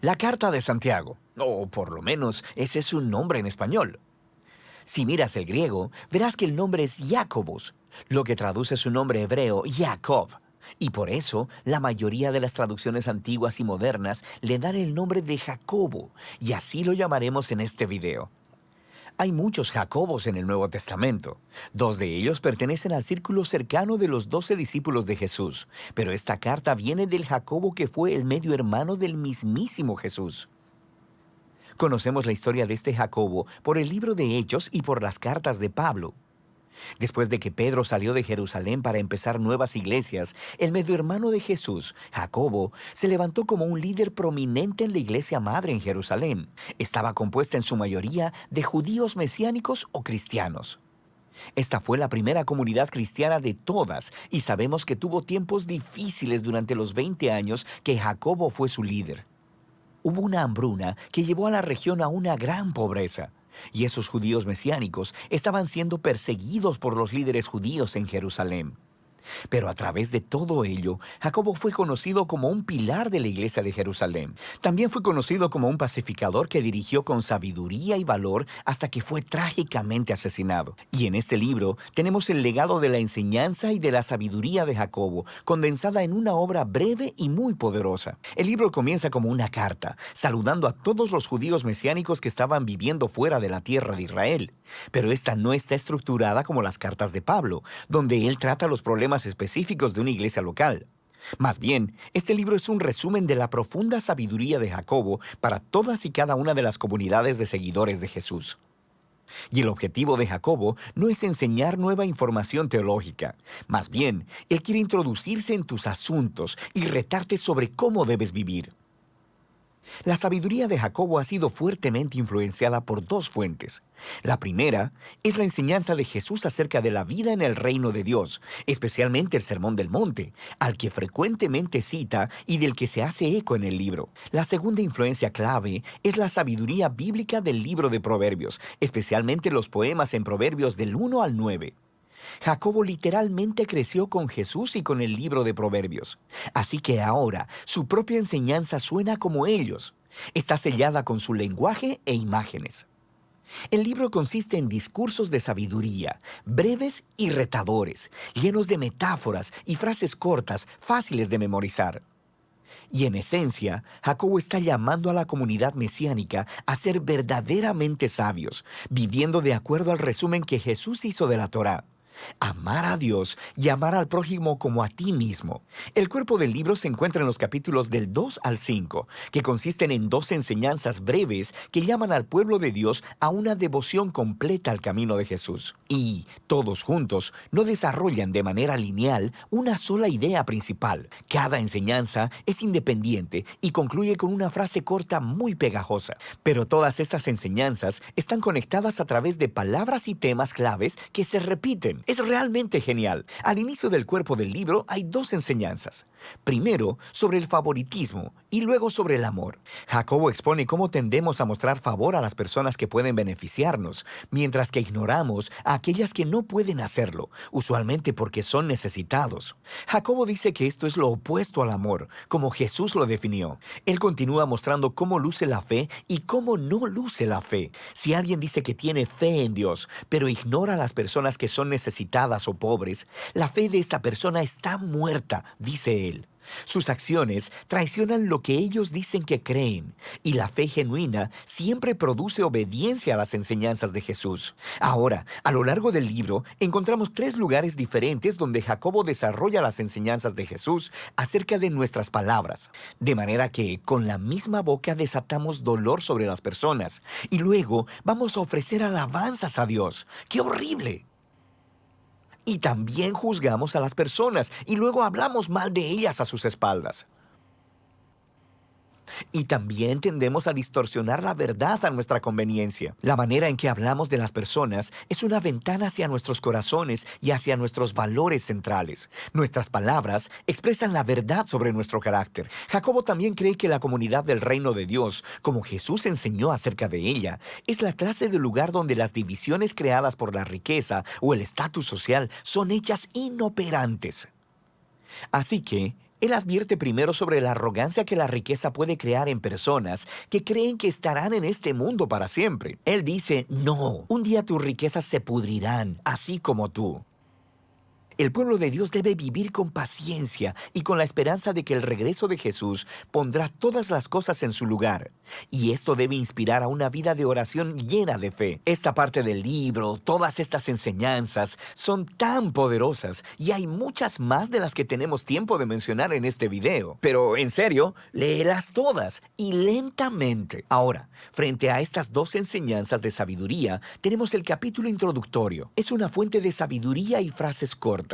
La Carta de Santiago, o por lo menos ese es su nombre en español. Si miras el griego, verás que el nombre es Jacobus, lo que traduce su nombre hebreo Jacob. Y por eso, la mayoría de las traducciones antiguas y modernas le dan el nombre de Jacobo, y así lo llamaremos en este video. Hay muchos Jacobos en el Nuevo Testamento. Dos de ellos pertenecen al círculo cercano de los 12 discípulos de Jesús, pero esta carta viene del Jacobo que fue el medio hermano del mismísimo Jesús. Conocemos la historia de este Jacobo por el libro de Hechos y por las cartas de Pablo. Después de que Pedro salió de Jerusalén para empezar nuevas iglesias, el medio hermano de Jesús, Jacobo, se levantó como un líder prominente en la iglesia madre en Jerusalén. Estaba compuesta en su mayoría de judíos mesiánicos o cristianos. Esta fue la primera comunidad cristiana de todas y sabemos que tuvo tiempos difíciles durante los 20 años que Jacobo fue su líder. Hubo una hambruna que llevó a la región a una gran pobreza. Y esos judíos mesiánicos estaban siendo perseguidos por los líderes judíos en Jerusalén. Pero a través de todo ello, Jacobo fue conocido como un pilar de la iglesia de Jerusalén. También fue conocido como un pacificador que dirigió con sabiduría y valor hasta que fue trágicamente asesinado. Y en este libro tenemos el legado de la enseñanza y de la sabiduría de Jacobo, condensada en una obra breve y muy poderosa. El libro comienza como una carta, saludando a todos los judíos mesiánicos que estaban viviendo fuera de la tierra de Israel. Pero esta no está estructurada como las cartas de Pablo, donde él trata los problemas específicos de una iglesia local. Más bien, este libro es un resumen de la profunda sabiduría de Jacobo para todas y cada una de las comunidades de seguidores de Jesús. Y el objetivo de Jacobo no es enseñar nueva información teológica. Más bien, él quiere introducirse en tus asuntos y retarte sobre cómo debes vivir. La sabiduría de Jacobo ha sido fuertemente influenciada por dos fuentes. La primera es la enseñanza de Jesús acerca de la vida en el reino de Dios, especialmente el Sermón del Monte, al que frecuentemente cita y del que se hace eco en el libro. La segunda influencia clave es la sabiduría bíblica del libro de Proverbios, especialmente los poemas en Proverbios del 1 al 9. Jacobo literalmente creció con Jesús y con el libro de Proverbios. Así que ahora su propia enseñanza suena como ellos. Está sellada con su lenguaje e imágenes. El libro consiste en discursos de sabiduría, breves y retadores, llenos de metáforas y frases cortas, fáciles de memorizar. Y en esencia, Jacobo está llamando a la comunidad mesiánica a ser verdaderamente sabios, viviendo de acuerdo al resumen que Jesús hizo de la Torá. Amar a Dios y amar al prójimo como a ti mismo. El cuerpo del libro se encuentra en los capítulos del 2 al 5, que consisten en dos enseñanzas breves que llaman al pueblo de Dios a una devoción completa al camino de Jesús. Y, todos juntos, no desarrollan de manera lineal una sola idea principal. Cada enseñanza es independiente y concluye con una frase corta muy pegajosa. Pero todas estas enseñanzas están conectadas a través de palabras y temas claves que se repiten. Es realmente genial. Al inicio del cuerpo del libro hay dos enseñanzas. Primero, sobre el favoritismo y luego sobre el amor. Jacobo expone cómo tendemos a mostrar favor a las personas que pueden beneficiarnos, mientras que ignoramos a aquellas que no pueden hacerlo, usualmente porque son necesitados. Jacobo dice que esto es lo opuesto al amor, como Jesús lo definió. Él continúa mostrando cómo luce la fe y cómo no luce la fe. Si alguien dice que tiene fe en Dios, pero ignora a las personas que son necesitadas o pobres, la fe de esta persona está muerta, dice él. Sus acciones traicionan lo que ellos dicen que creen, y la fe genuina siempre produce obediencia a las enseñanzas de Jesús. Ahora, a lo largo del libro, encontramos tres lugares diferentes donde Jacobo desarrolla las enseñanzas de Jesús acerca de nuestras palabras, de manera que con la misma boca desatamos dolor sobre las personas, y luego vamos a ofrecer alabanzas a Dios. ¡Qué horrible! Y también juzgamos a las personas y luego hablamos mal de ellas a sus espaldas. Y también tendemos a distorsionar la verdad a nuestra conveniencia. La manera en que hablamos de las personas es una ventana hacia nuestros corazones y hacia nuestros valores centrales. Nuestras palabras expresan la verdad sobre nuestro carácter. Jacobo también cree que la comunidad del reino de Dios, como Jesús enseñó acerca de ella, es la clase de lugar donde las divisiones creadas por la riqueza o el estatus social son hechas inoperantes. Así que, Él advierte primero sobre la arrogancia que la riqueza puede crear en personas que creen que estarán en este mundo para siempre. Él dice, no, un día tus riquezas se pudrirán, así como tú. El pueblo de Dios debe vivir con paciencia y con la esperanza de que el regreso de Jesús pondrá todas las cosas en su lugar. Y esto debe inspirar a una vida de oración llena de fe. Esta parte del libro, todas estas enseñanzas, son tan poderosas y hay muchas más de las que tenemos tiempo de mencionar en este video. Pero, en serio, léelas todas y lentamente. Ahora, frente a estas dos enseñanzas de sabiduría, tenemos el capítulo introductorio. Es una fuente de sabiduría y frases cortas,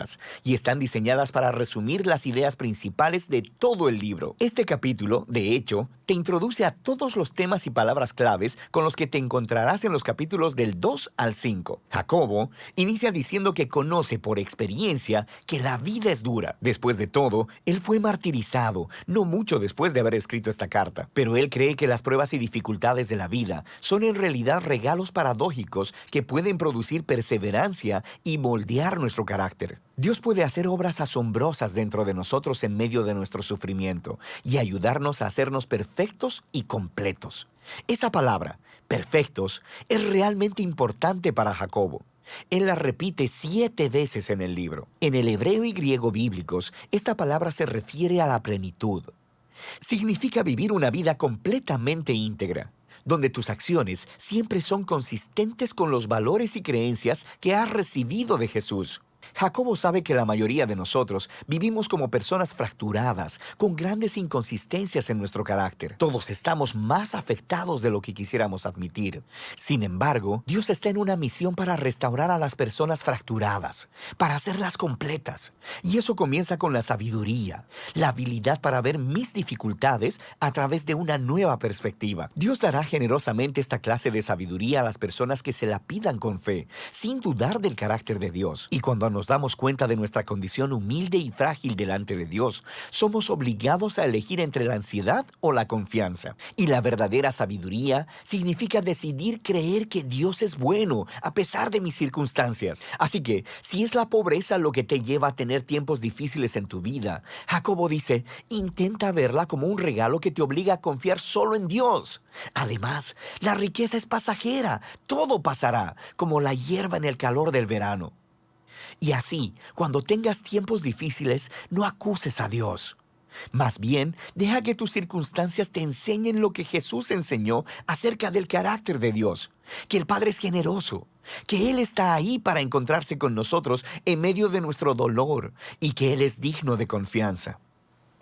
y están diseñadas para resumir las ideas principales de todo el libro. Este capítulo, de hecho, te introduce a todos los temas y palabras claves con los que te encontrarás en los capítulos del 2 al 5. Jacobo inicia diciendo que conoce por experiencia que la vida es dura. Después de todo, él fue martirizado, no mucho después de haber escrito esta carta, pero él cree que las pruebas y dificultades de la vida son en realidad regalos paradójicos que pueden producir perseverancia y moldear nuestro carácter. Dios puede hacer obras asombrosas dentro de nosotros en medio de nuestro sufrimiento y ayudarnos a hacernos perfectos y completos. Esa palabra, perfectos, es realmente importante para Jacobo. Él la repite 7 veces en el libro. En el hebreo y griego bíblicos, esta palabra se refiere a la plenitud. Significa vivir una vida completamente íntegra, donde tus acciones siempre son consistentes con los valores y creencias que has recibido de Jesús. Jacobo sabe que la mayoría de nosotros vivimos como personas fracturadas, con grandes inconsistencias en nuestro carácter. Todos estamos más afectados de lo que quisiéramos admitir. Sin embargo, Dios está en una misión para restaurar a las personas fracturadas, para hacerlas completas. Y eso comienza con la sabiduría, la habilidad para ver mis dificultades a través de una nueva perspectiva. Dios dará generosamente esta clase de sabiduría a las personas que se la pidan con fe, sin dudar del carácter de Dios. Y cuando nos damos cuenta de nuestra condición humilde y frágil delante de Dios, somos obligados a elegir entre la ansiedad o la confianza. Y la verdadera sabiduría significa decidir creer que Dios es bueno, a pesar de mis circunstancias. Así que, si es la pobreza lo que te lleva a tener tiempos difíciles en tu vida, Jacobo dice, intenta verla como un regalo que te obliga a confiar solo en Dios. Además, la riqueza es pasajera, todo pasará, como la hierba en el calor del verano. Y así, cuando tengas tiempos difíciles, no acuses a Dios. Más bien, deja que tus circunstancias te enseñen lo que Jesús enseñó acerca del carácter de Dios. Que el Padre es generoso, que Él está ahí para encontrarse con nosotros en medio de nuestro dolor y que Él es digno de confianza.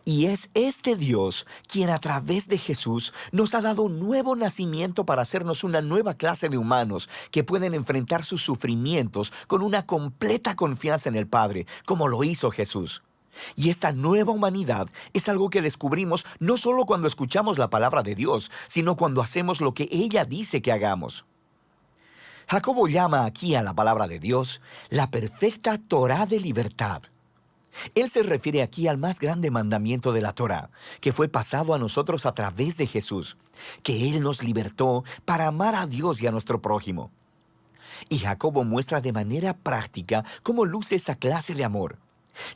Y es este Dios quien a través de Jesús nos ha dado un nuevo nacimiento para hacernos una nueva clase de humanos que pueden enfrentar sus sufrimientos con una completa confianza en el Padre, como lo hizo Jesús. Y esta nueva humanidad es algo que descubrimos no solo cuando escuchamos la palabra de Dios, sino cuando hacemos lo que ella dice que hagamos. Jacobo llama aquí a la palabra de Dios la perfecta Torá de libertad. Él se refiere aquí al más grande mandamiento de la Torá, que fue pasado a nosotros a través de Jesús, que Él nos libertó para amar a Dios y a nuestro prójimo. Y Jacobo muestra de manera práctica cómo luce esa clase de amor.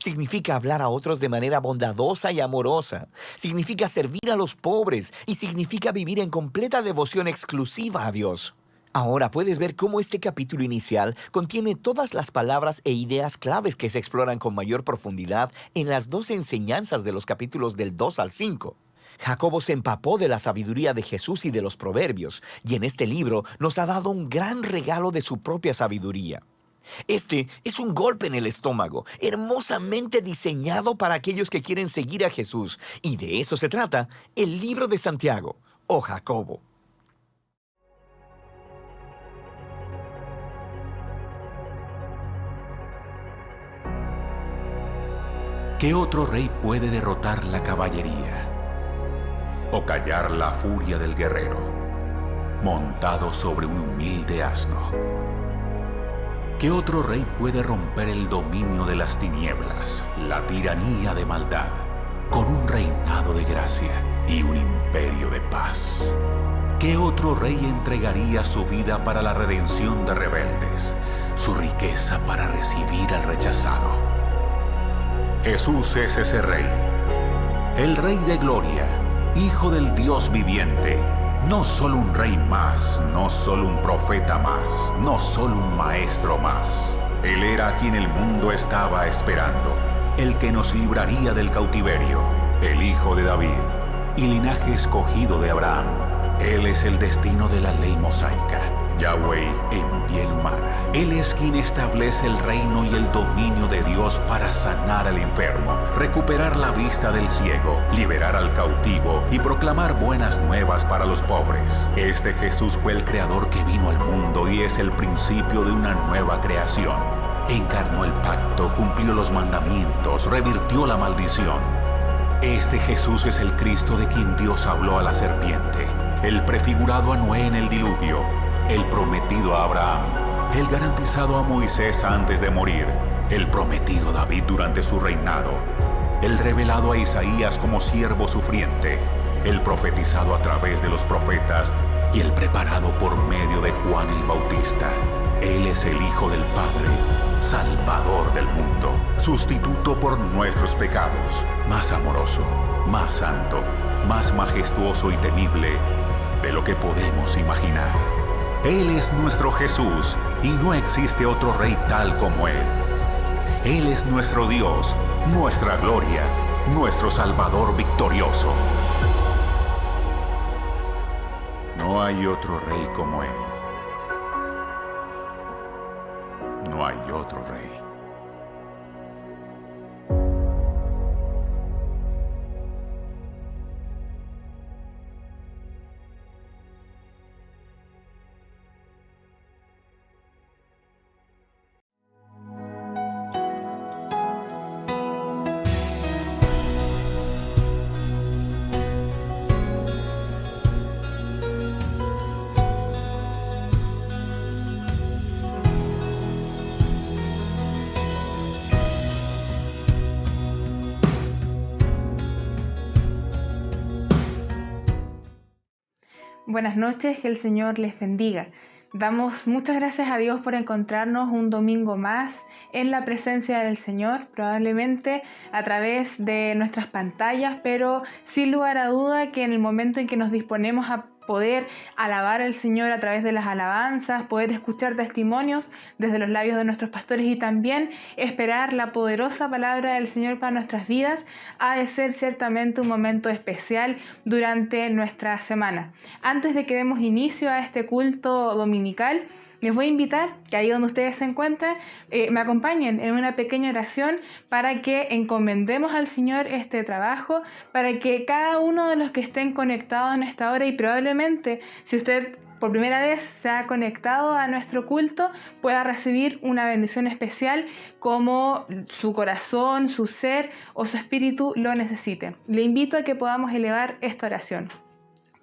Significa hablar a otros de manera bondadosa y amorosa. Significa servir a los pobres y significa vivir en completa devoción exclusiva a Dios. Ahora puedes ver cómo este capítulo inicial contiene todas las palabras e ideas claves que se exploran con mayor profundidad en las 2 enseñanzas de los capítulos del 2 al 5. Jacobo se empapó de la sabiduría de Jesús y de los proverbios, y en este libro nos ha dado un gran regalo de su propia sabiduría. Este es un golpe en el estómago, hermosamente diseñado para aquellos que quieren seguir a Jesús, y de eso se trata el libro de Santiago, o Jacobo. ¿Qué otro rey puede derrotar la caballería o callar la furia del guerrero montado sobre un humilde asno? ¿Qué otro rey puede romper el dominio de las tinieblas, la tiranía de maldad, con un reinado de gracia y un imperio de paz? ¿Qué otro rey entregaría su vida para la redención de rebeldes, su riqueza para recibir al rechazado? Jesús es ese rey, el Rey de Gloria, Hijo del Dios viviente. No solo un rey más, no solo un profeta más, no solo un maestro más. Él era a quien el mundo estaba esperando, el que nos libraría del cautiverio, el Hijo de David y linaje escogido de Abraham. Él es el destino de la ley mosaica, Yahweh en piel humana. Él es quien establece el reino y el dominio de Dios para sanar al enfermo, recuperar la vista del ciego, liberar al cautivo y proclamar buenas nuevas para los pobres. Este Jesús fue el creador que vino al mundo y es el principio de una nueva creación. Encarnó el pacto, cumplió los mandamientos, revirtió la maldición. Este Jesús es el Cristo de quien Dios habló a la serpiente, el prefigurado a Noé en el diluvio, el prometido a Abraham, el garantizado a Moisés antes de morir, el prometido a David durante su reinado, el revelado a Isaías como siervo sufriente, el profetizado a través de los profetas y el preparado por medio de Juan el Bautista. Él es el Hijo del Padre, Salvador del mundo, sustituto por nuestros pecados, más amoroso, más santo, más majestuoso y temible de lo que podemos imaginar. Él es nuestro Jesús y no existe otro rey tal como Él. Él es nuestro Dios, nuestra gloria, nuestro Salvador victorioso. No hay otro rey como Él. No hay otro rey. Buenas noches, que el Señor les bendiga. Damos muchas gracias a Dios por encontrarnos un domingo más en la presencia del Señor, probablemente a través de nuestras pantallas, pero sin lugar a duda que en el momento en que nos disponemos a poder alabar al Señor a través de las alabanzas, poder escuchar testimonios desde los labios de nuestros pastores y también esperar la poderosa palabra del Señor para nuestras vidas, ha de ser ciertamente un momento especial durante nuestra semana. Antes de que demos inicio a este culto dominical, les voy a invitar que ahí donde ustedes se encuentran me acompañen en una pequeña oración para que encomendemos al Señor este trabajo, para que cada uno de los que estén conectados en esta hora, y probablemente si usted por primera vez se ha conectado a nuestro culto, pueda recibir una bendición especial como su corazón, su ser o su espíritu lo necesite. Le invito a que podamos elevar esta oración.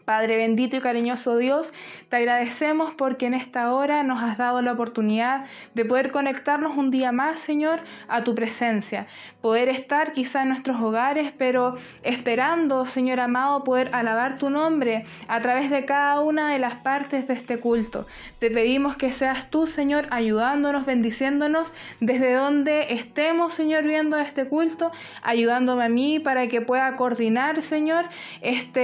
Padre bendito y cariñoso Dios, te agradecemos porque en esta hora nos has dado la oportunidad de poder conectarnos un día más, Señor, a tu presencia. Poder estar quizá en nuestros hogares, pero esperando, Señor amado, poder alabar tu nombre a través de cada una de las partes de este culto. Te pedimos que seas tú, Señor, ayudándonos, bendiciéndonos desde donde estemos, Señor, viendo este culto, ayudándome a mí para que pueda coordinar, Señor, esta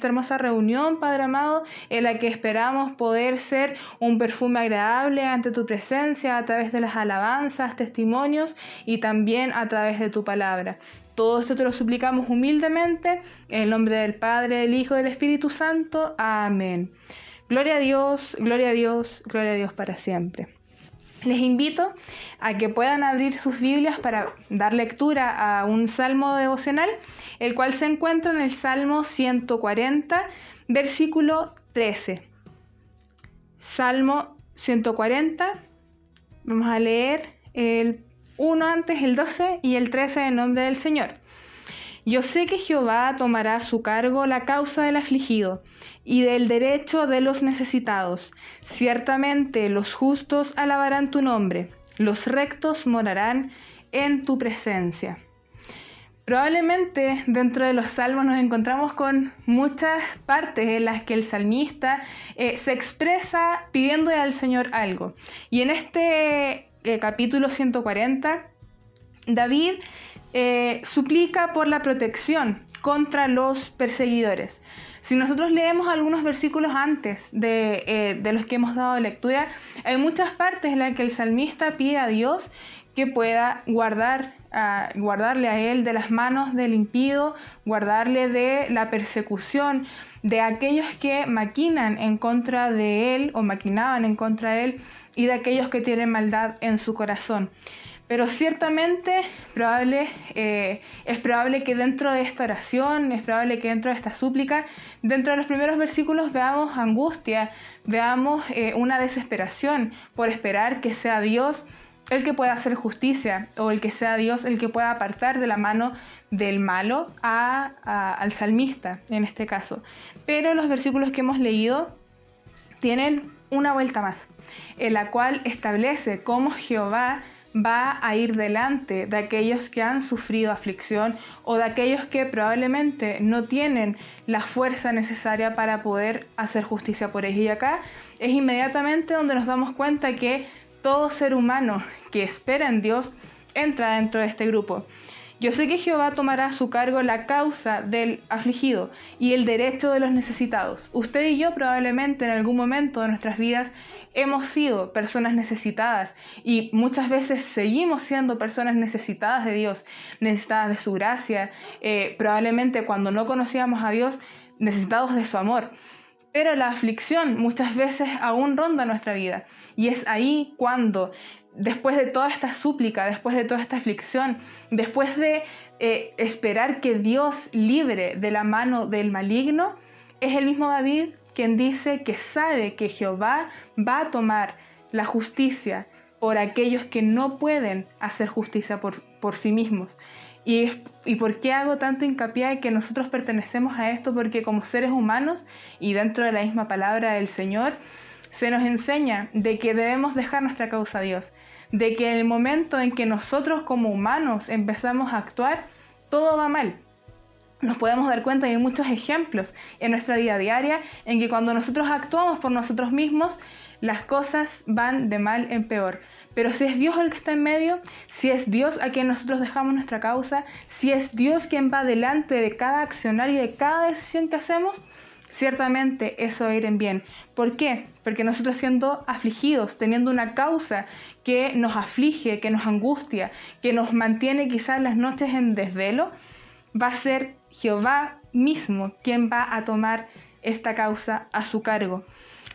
hermosa reunión, Padre amado, en la que esperamos poder ser un perfume agradable ante tu presencia a través de las alabanzas, testimonios y también a través de tu palabra. Todo esto te lo suplicamos humildemente, en el nombre del Padre, del Hijo y del Espíritu Santo. Amén. Gloria a Dios, gloria a Dios, gloria a Dios para siempre. Les invito a que puedan abrir sus Biblias para dar lectura a un salmo devocional, el cual se encuentra en el Salmo 140, versículo 13. Salmo 140, vamos a leer el 1 antes, el 12 y el 13 en nombre del Señor. Yo sé que Jehová tomará a su cargo la causa del afligido y del derecho de los necesitados. Ciertamente los justos alabarán tu nombre, los rectos morarán en tu presencia. Probablemente dentro de los salmos nos encontramos con muchas partes en las que el salmista se expresa pidiéndole al Señor algo. Y en este capítulo 140, David suplica por la protección contra los perseguidores. Si nosotros leemos algunos versículos antes de los que hemos dado lectura, hay muchas partes en las que el salmista pide a Dios que pueda guardarle a él de las manos del impío, guardarle de la persecución de aquellos que maquinan en contra de él o maquinaban en contra de él y de aquellos que tienen maldad en su corazón. Pero ciertamente es probable que dentro de esta oración, es probable que dentro de esta súplica, dentro de los primeros versículos veamos angustia, veamos una desesperación por esperar que sea Dios el que pueda hacer justicia o el que sea Dios el que pueda apartar de la mano del malo al salmista en este caso. Pero los versículos que hemos leído tienen una vuelta más, en la cual establece cómo Jehová va a ir delante de aquellos que han sufrido aflicción o de aquellos que probablemente no tienen la fuerza necesaria para poder hacer justicia por ellos. Y acá es inmediatamente donde nos damos cuenta que todo ser humano que espera en Dios entra dentro de este grupo. Yo sé que Jehová tomará a su cargo la causa del afligido y el derecho de los necesitados. Usted y yo probablemente en algún momento de nuestras vidas hemos sido personas necesitadas y muchas veces seguimos siendo personas necesitadas de Dios, necesitadas de su gracia, probablemente cuando no conocíamos a Dios, necesitados de su amor. Pero la aflicción muchas veces aún ronda nuestra vida y es ahí cuando, después de toda esta súplica, después de toda esta aflicción, después de esperar que Dios libre de la mano del maligno, es el mismo David quien dice que sabe que Jehová va a tomar la justicia por aquellos que no pueden hacer justicia por sí mismos. ¿Y por qué hago tanto hincapié en que nosotros pertenecemos a esto? Porque como seres humanos y dentro de la misma palabra del Señor, se nos enseña de que debemos dejar nuestra causa a Dios, de que en el momento en que nosotros como humanos empezamos a actuar, todo va mal. Nos podemos dar cuenta, y hay muchos ejemplos en nuestra vida diaria, en que cuando nosotros actuamos por nosotros mismos, las cosas van de mal en peor. Pero si es Dios el que está en medio, si es Dios a quien nosotros dejamos nuestra causa, si es Dios quien va delante de cada accionar y de cada decisión que hacemos, ciertamente eso va a ir en bien. ¿Por qué? Porque nosotros siendo afligidos, teniendo una causa que nos aflige, que nos angustia, que nos mantiene quizás las noches en desvelo, va a ser Jehová mismo quien va a tomar esta causa a su cargo.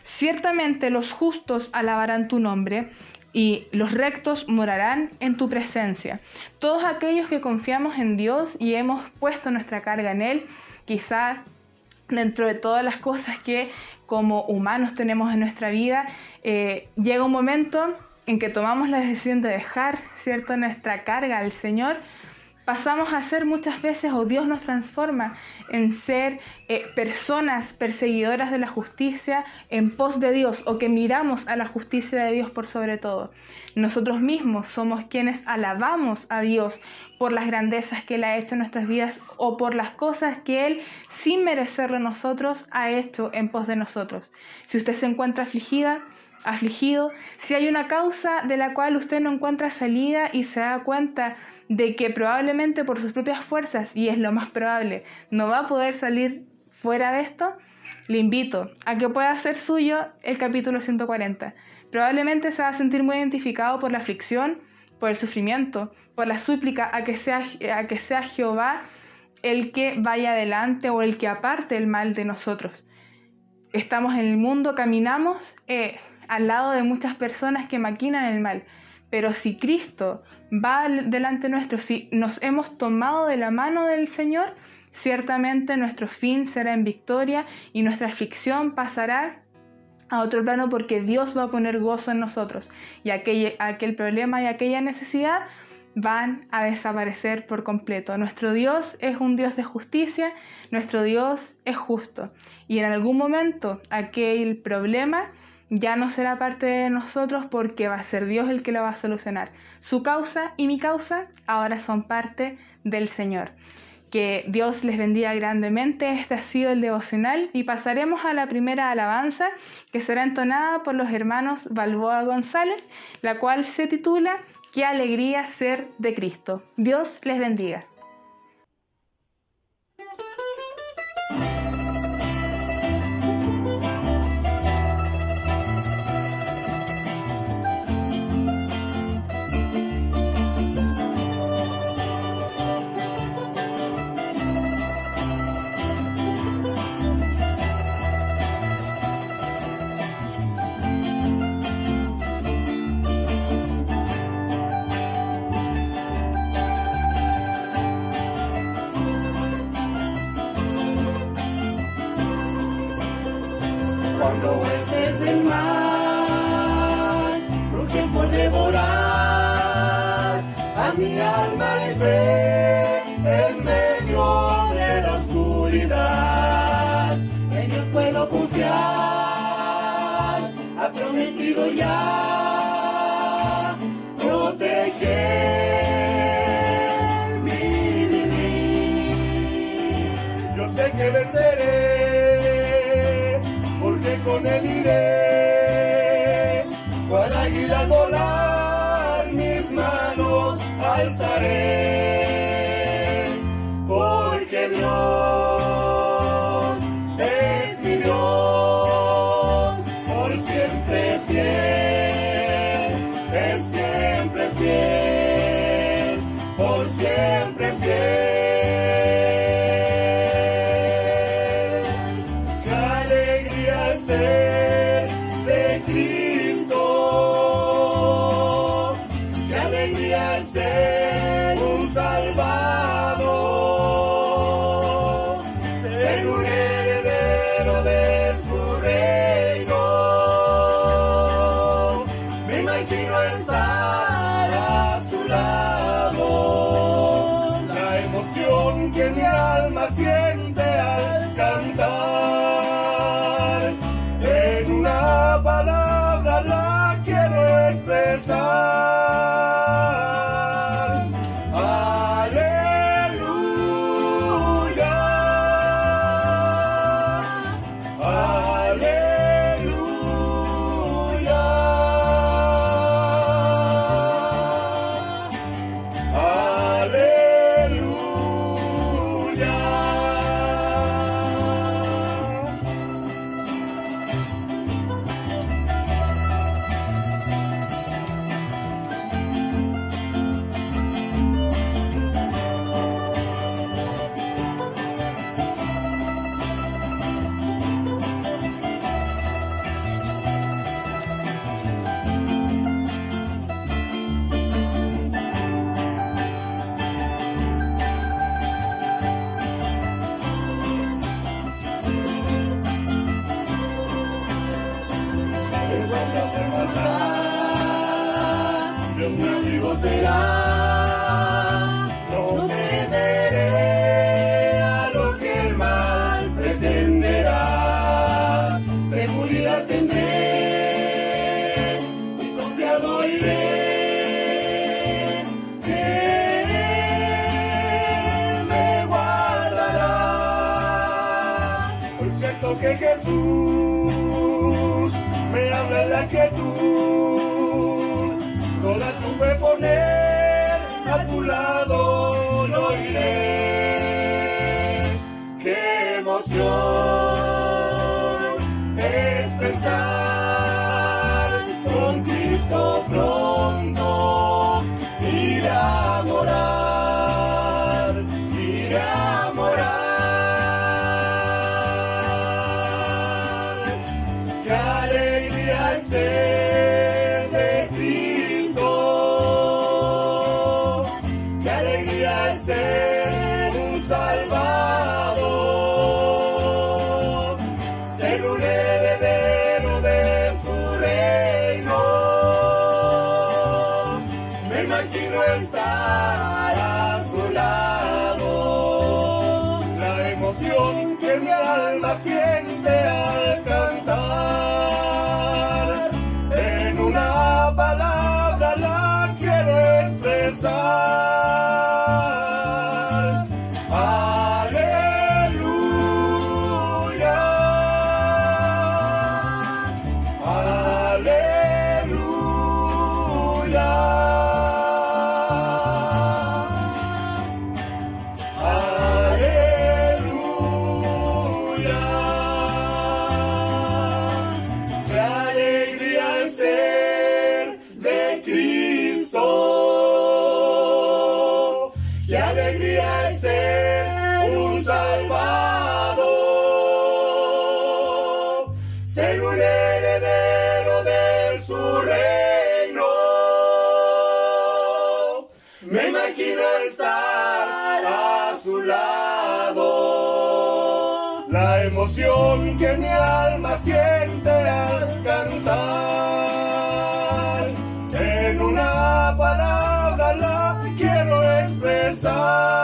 Ciertamente los justos alabarán tu nombre y los rectos morarán en tu presencia. Todos aquellos que confiamos en Dios y hemos puesto nuestra carga en Él, quizás dentro de todas las cosas que como humanos tenemos en nuestra vida, llega un momento en que tomamos la decisión de dejar, ¿cierto?, nuestra carga al Señor. Pasamos a ser muchas veces, o Dios nos transforma en ser personas perseguidoras de la justicia en pos de Dios, o que miramos a la justicia de Dios por sobre todo. Nosotros mismos somos quienes alabamos a Dios por las grandezas que Él ha hecho en nuestras vidas o por las cosas que Él, sin merecerlo nosotros, ha hecho en pos de nosotros. Si usted se encuentra afligido, si hay una causa de la cual usted no encuentra salida y se da cuenta de que probablemente por sus propias fuerzas, y es lo más probable, no va a poder salir fuera de esto, le invito a que pueda hacer suyo el capítulo 140. Probablemente se va a sentir muy identificado por la aflicción, por el sufrimiento, por la súplica a que sea Jehová el que vaya adelante o el que aparte el mal de nosotros. Estamos en el mundo, caminamos al lado de muchas personas que maquinan el mal, pero si Cristo va delante nuestro, si nos hemos tomado de la mano del Señor, ciertamente nuestro fin será en victoria y nuestra aflicción pasará a otro plano, porque Dios va a poner gozo en nosotros y aquel problema y aquella necesidad van a desaparecer por completo. Nuestro Dios es un Dios de justicia, nuestro Dios es justo, y en algún momento aquel problema ya no será parte de nosotros, porque va a ser Dios el que lo va a solucionar. Su causa y mi causa ahora son parte del Señor. Que Dios les bendiga grandemente. Este ha sido el devocional y pasaremos a la primera alabanza, que será entonada por los hermanos Balboa González, la cual se titula Qué alegría ser de Cristo. Dios les bendiga. Cuando huestes del mar rugen por devorar a mi alma y fe en medio de la oscuridad. En Dios puedo confiar, ha prometido ya proteger mi vivir. Yo sé que venceré, con él iré, cual águila al volar, mis manos alzaré, porque Dios es mi Dios, por siempre fiel, es siempre fiel, por siempre fiel. Ser de Cristo, qué alegría es ser un salvador, ser un heredero de su reino. Me imagino estar a su lado, la emoción que mi alma siente al cantar. Una palabra la quiero expresar. Aleluya, aleluya, aleluya. Dios mi amigo será, no temeré a lo que el mal pretenderá, seguridad tendré y confiado iré, que Él me guardará. Por cierto que Jesús me habla en la quietud, toda tu fe poner a tu lado yo iré. Qué emoción es pensar con Cristo pronto iré a morar, iré a morar. Qué alegría es ser de Cristo, qué alegría es ser un salvador, ser un heredero de su reino. Me imagino estar a su lado, la emoción que mi alma siente al cantar. En una palabra la quiero expresar. Aleluya, aleluya. la emoción que mi alma siente al cantar. En una palabra la quiero expresar.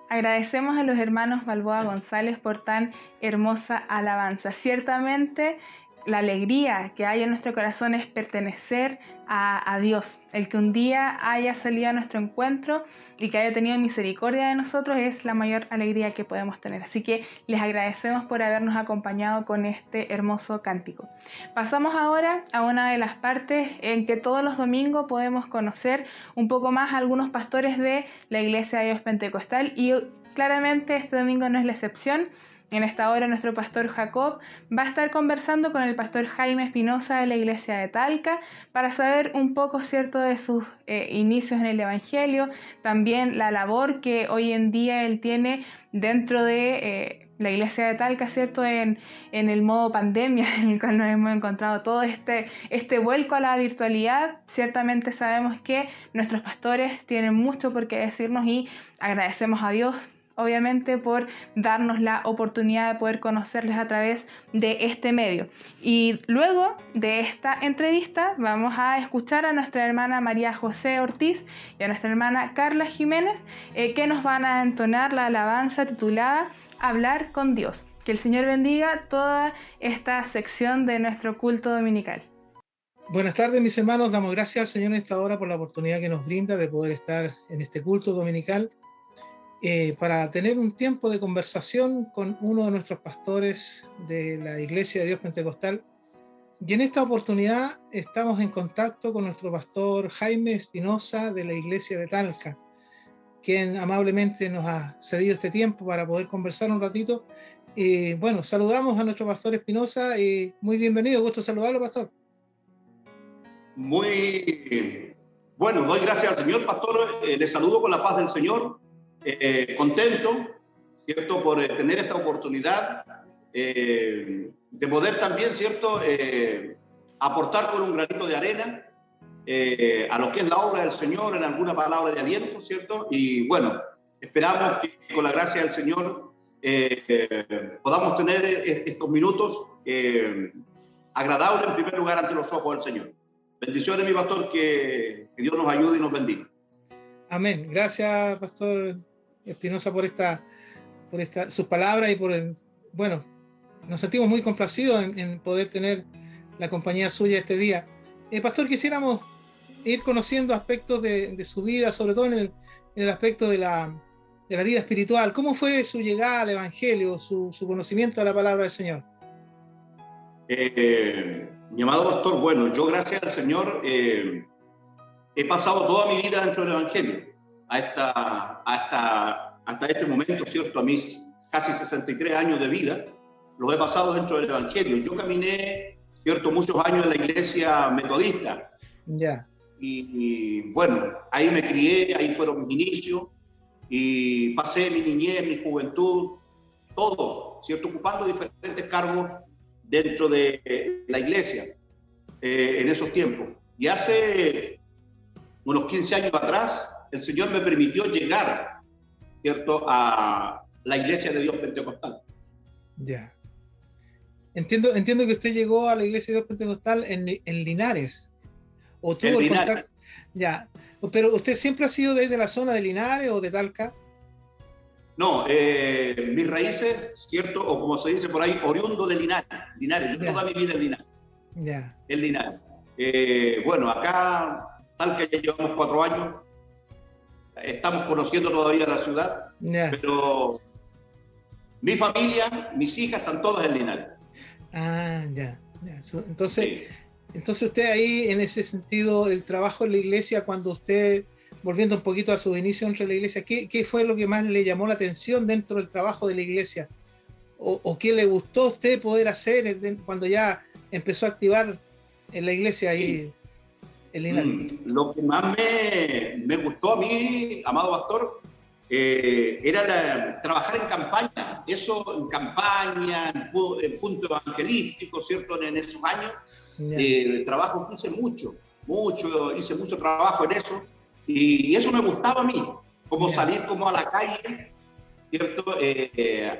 Agradecemos a los hermanos Balboa González por tan hermosa alabanza. Ciertamente, la alegría que hay en nuestro corazón es pertenecer a Dios. El que un día haya salido a nuestro encuentro y que haya tenido misericordia de nosotros es la mayor alegría que podemos tener. Así que les agradecemos por habernos acompañado con este hermoso cántico. Pasamos ahora a una de las partes en que todos los domingos podemos conocer un poco más a algunos pastores de la Iglesia de Dios Pentecostal, y claramente este domingo no es la excepción. En esta hora nuestro pastor Jacob va a estar conversando con el pastor Jaime Espinosa de la iglesia de Talca para saber un poco, ¿cierto?, de sus inicios en el Evangelio, también la labor que hoy en día él tiene dentro de la iglesia de Talca, ¿cierto?, en el modo pandemia en el cual nos hemos encontrado, todo este vuelco a la virtualidad. Ciertamente sabemos que nuestros pastores tienen mucho por qué decirnos y agradecemos a Dios, obviamente, por darnos la oportunidad de poder conocerles a través de este medio. Y luego de esta entrevista vamos a escuchar a nuestra hermana María José Ortiz y a nuestra hermana Carla Jiménez, que nos van a entonar la alabanza titulada Hablar con Dios. Que el Señor bendiga toda esta sección de nuestro culto dominical. Buenas tardes, mis hermanos. Damos gracias al Señor en esta hora por la oportunidad que nos brinda de poder estar en este culto dominical, para tener un tiempo de conversación con uno de nuestros pastores de la Iglesia de Dios Pentecostal. Y en esta oportunidad estamos en contacto con nuestro pastor Jaime Espinosa de la Iglesia de Talca, quien amablemente nos ha cedido este tiempo para poder conversar un ratito. Bueno, saludamos a nuestro pastor Espinosa. Muy bienvenido, gusto saludarlo, pastor. Muy bueno, doy gracias al Señor, pastor. Les saludo con la paz del Señor. Contento, ¿cierto?, por tener esta oportunidad de poder también, ¿cierto?, aportar con un granito de arena a lo que es la obra del Señor en alguna palabra de aliento, ¿cierto? Y bueno, esperamos que con la gracia del Señor podamos tener estos minutos agradables en primer lugar ante los ojos del Señor. Bendiciones, mi pastor, que Dios nos ayude y nos bendiga. Amén. Gracias, pastor Espinosa, por sus palabras y bueno, nos sentimos muy complacidos en poder tener la compañía suya este día. Pastor, quisiéramos ir conociendo aspectos de su vida, sobre todo en el aspecto de la vida espiritual. ¿Cómo fue su llegada al Evangelio, su conocimiento de la palabra del Señor? Mi amado pastor, bueno, yo gracias al Señor he pasado toda mi vida dentro del Evangelio, hasta este momento, ¿cierto? A mis casi 63 años de vida, los he pasado dentro del Evangelio. Yo caminé, ¿cierto?, muchos años en la iglesia metodista. Ya. Y bueno, ahí me crié, ahí fueron mis inicios, y pasé mi niñez, mi juventud, todo, ¿cierto?, ocupando diferentes cargos dentro de la iglesia en esos tiempos. Y hace unos 15 años atrás, el Señor me permitió llegar, ¿cierto?, a la Iglesia de Dios Pentecostal. Ya. Entiendo que usted llegó a la Iglesia de Dios Pentecostal en Linares. ¿O tuvo el contacto? Ya. Pero ¿usted siempre ha sido desde la zona de Linares o de Talca? No, mis raíces, ¿cierto? O como se dice por ahí, oriundo de Linares. Linares, yo toda mi vida en Linares. En Linares. Bueno, acá, tal que ya llevamos 4 años, estamos conociendo todavía la ciudad, pero mi familia, mis hijas están todas en Linares. Entonces, Sí. entonces usted ahí, en ese sentido, el trabajo en la iglesia, cuando usted, volviendo un poquito a sus inicios dentro de la iglesia, ¿qué fue lo que más le llamó la atención dentro del trabajo de la iglesia? ¿O qué le gustó a usted poder hacer cuando ya empezó a activar en la iglesia ahí en Linares? Lo que más me gustó a mí, amado pastor, era trabajar en campaña. Eso, en campaña, en punto evangelístico, ¿cierto? En esos años, trabajo hice mucho, hice mucho trabajo en eso. Y eso me gustaba a mí, como salir como a la calle, ¿cierto?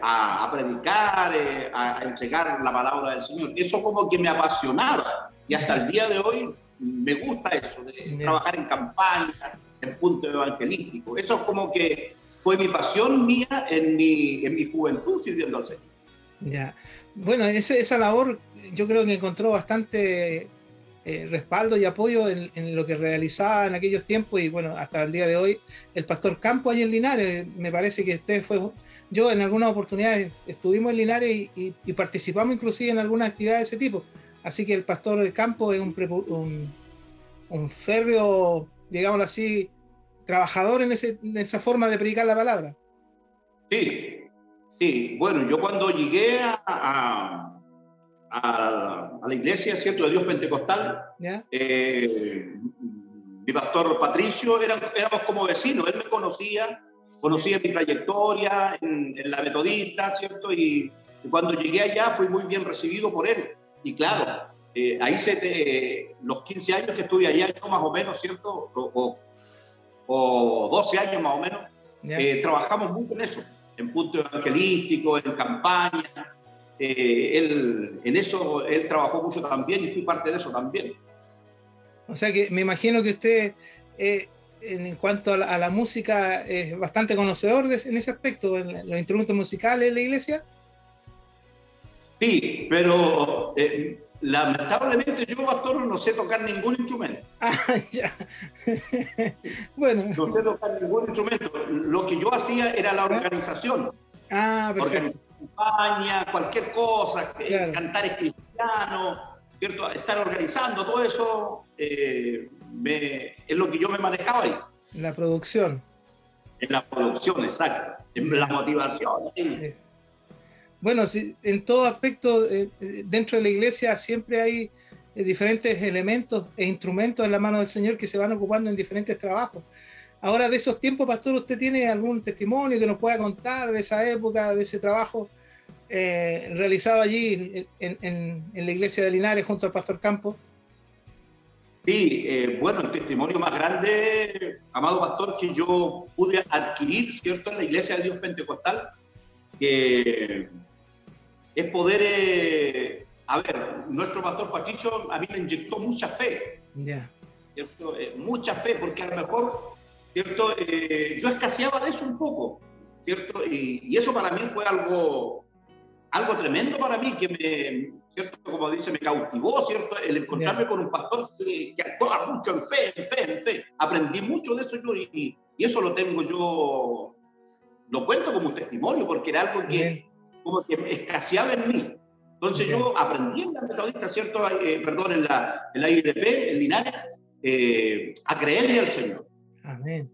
A predicar, a entregar la palabra del Señor. Eso como que me apasionaba. Y hasta el día de hoy me gusta eso, de trabajar en campaña, en punto evangelístico. Eso es como que fue mi pasión mía en mi juventud, sirviendo al Señor. Bueno, esa labor yo creo que encontró bastante respaldo y apoyo en lo que realizaba en aquellos tiempos, y bueno, hasta el día de hoy, el pastor Campo ahí en Linares, me parece que usted fue, yo en algunas oportunidades estuvimos en Linares y participamos inclusive en algunas actividades de ese tipo, así que el pastor Campo es un férreo, digámoslo así, trabajador en esa forma de predicar la palabra. Sí, bueno, yo cuando llegué a la iglesia, ¿cierto?, de Dios Pentecostal, mi pastor Patricio, éramos como vecinos, él me conocía mi trayectoria en la metodista, ¿cierto? Y cuando llegué allá fui muy bien recibido por él. Y claro, ahí los 15 años que estuve allá, yo más o menos, ¿cierto? O 12 años más o menos, trabajamos mucho en eso, en punto evangelístico, en campaña. En eso él trabajó mucho también y fui parte de eso también. O sea que me imagino que usted, en cuanto a la música, es bastante conocedor en ese aspecto, en los instrumentos musicales de la iglesia. Sí, pero lamentablemente yo, pastor, no sé tocar ningún instrumento. Ya. Bueno. No sé tocar ningún instrumento. Lo que yo hacía era la organización. Perfecto. Campaña, cualquier cosa, cantares cristianos, ¿cierto? Estar organizando todo eso, es lo que yo me manejaba ahí. La producción. En la producción, exacto. En la motivación. Bueno, sí, en todo aspecto, dentro de la iglesia siempre hay diferentes elementos e instrumentos en la mano del Señor que se van ocupando en diferentes trabajos. Ahora, de esos tiempos, pastor, ¿usted tiene algún testimonio que nos pueda contar de esa época, de ese trabajo realizado allí en la iglesia de Linares junto al pastor Campo? Sí, bueno, el testimonio más grande, amado pastor, que yo pude adquirir, ¿cierto?, en la iglesia de Dios Pentecostal, que es poder, nuestro pastor Patricio a mí me inyectó mucha fe, ¿cierto? Mucha fe, porque a lo mejor, ¿cierto?, yo escaseaba de eso un poco, ¿cierto? Y eso para mí fue algo tremendo para mí, que ¿cierto?, como dice, me cautivó, ¿cierto?, el encontrarme con un pastor que actuaba mucho en fe. Aprendí mucho de eso yo, y eso lo tengo yo, lo cuento como un testimonio, porque era algo que como que escaseaba en mí. Entonces yo aprendí en la metodista, ¿cierto?, en la IDP, en Linares, a creerle al Señor. Amén.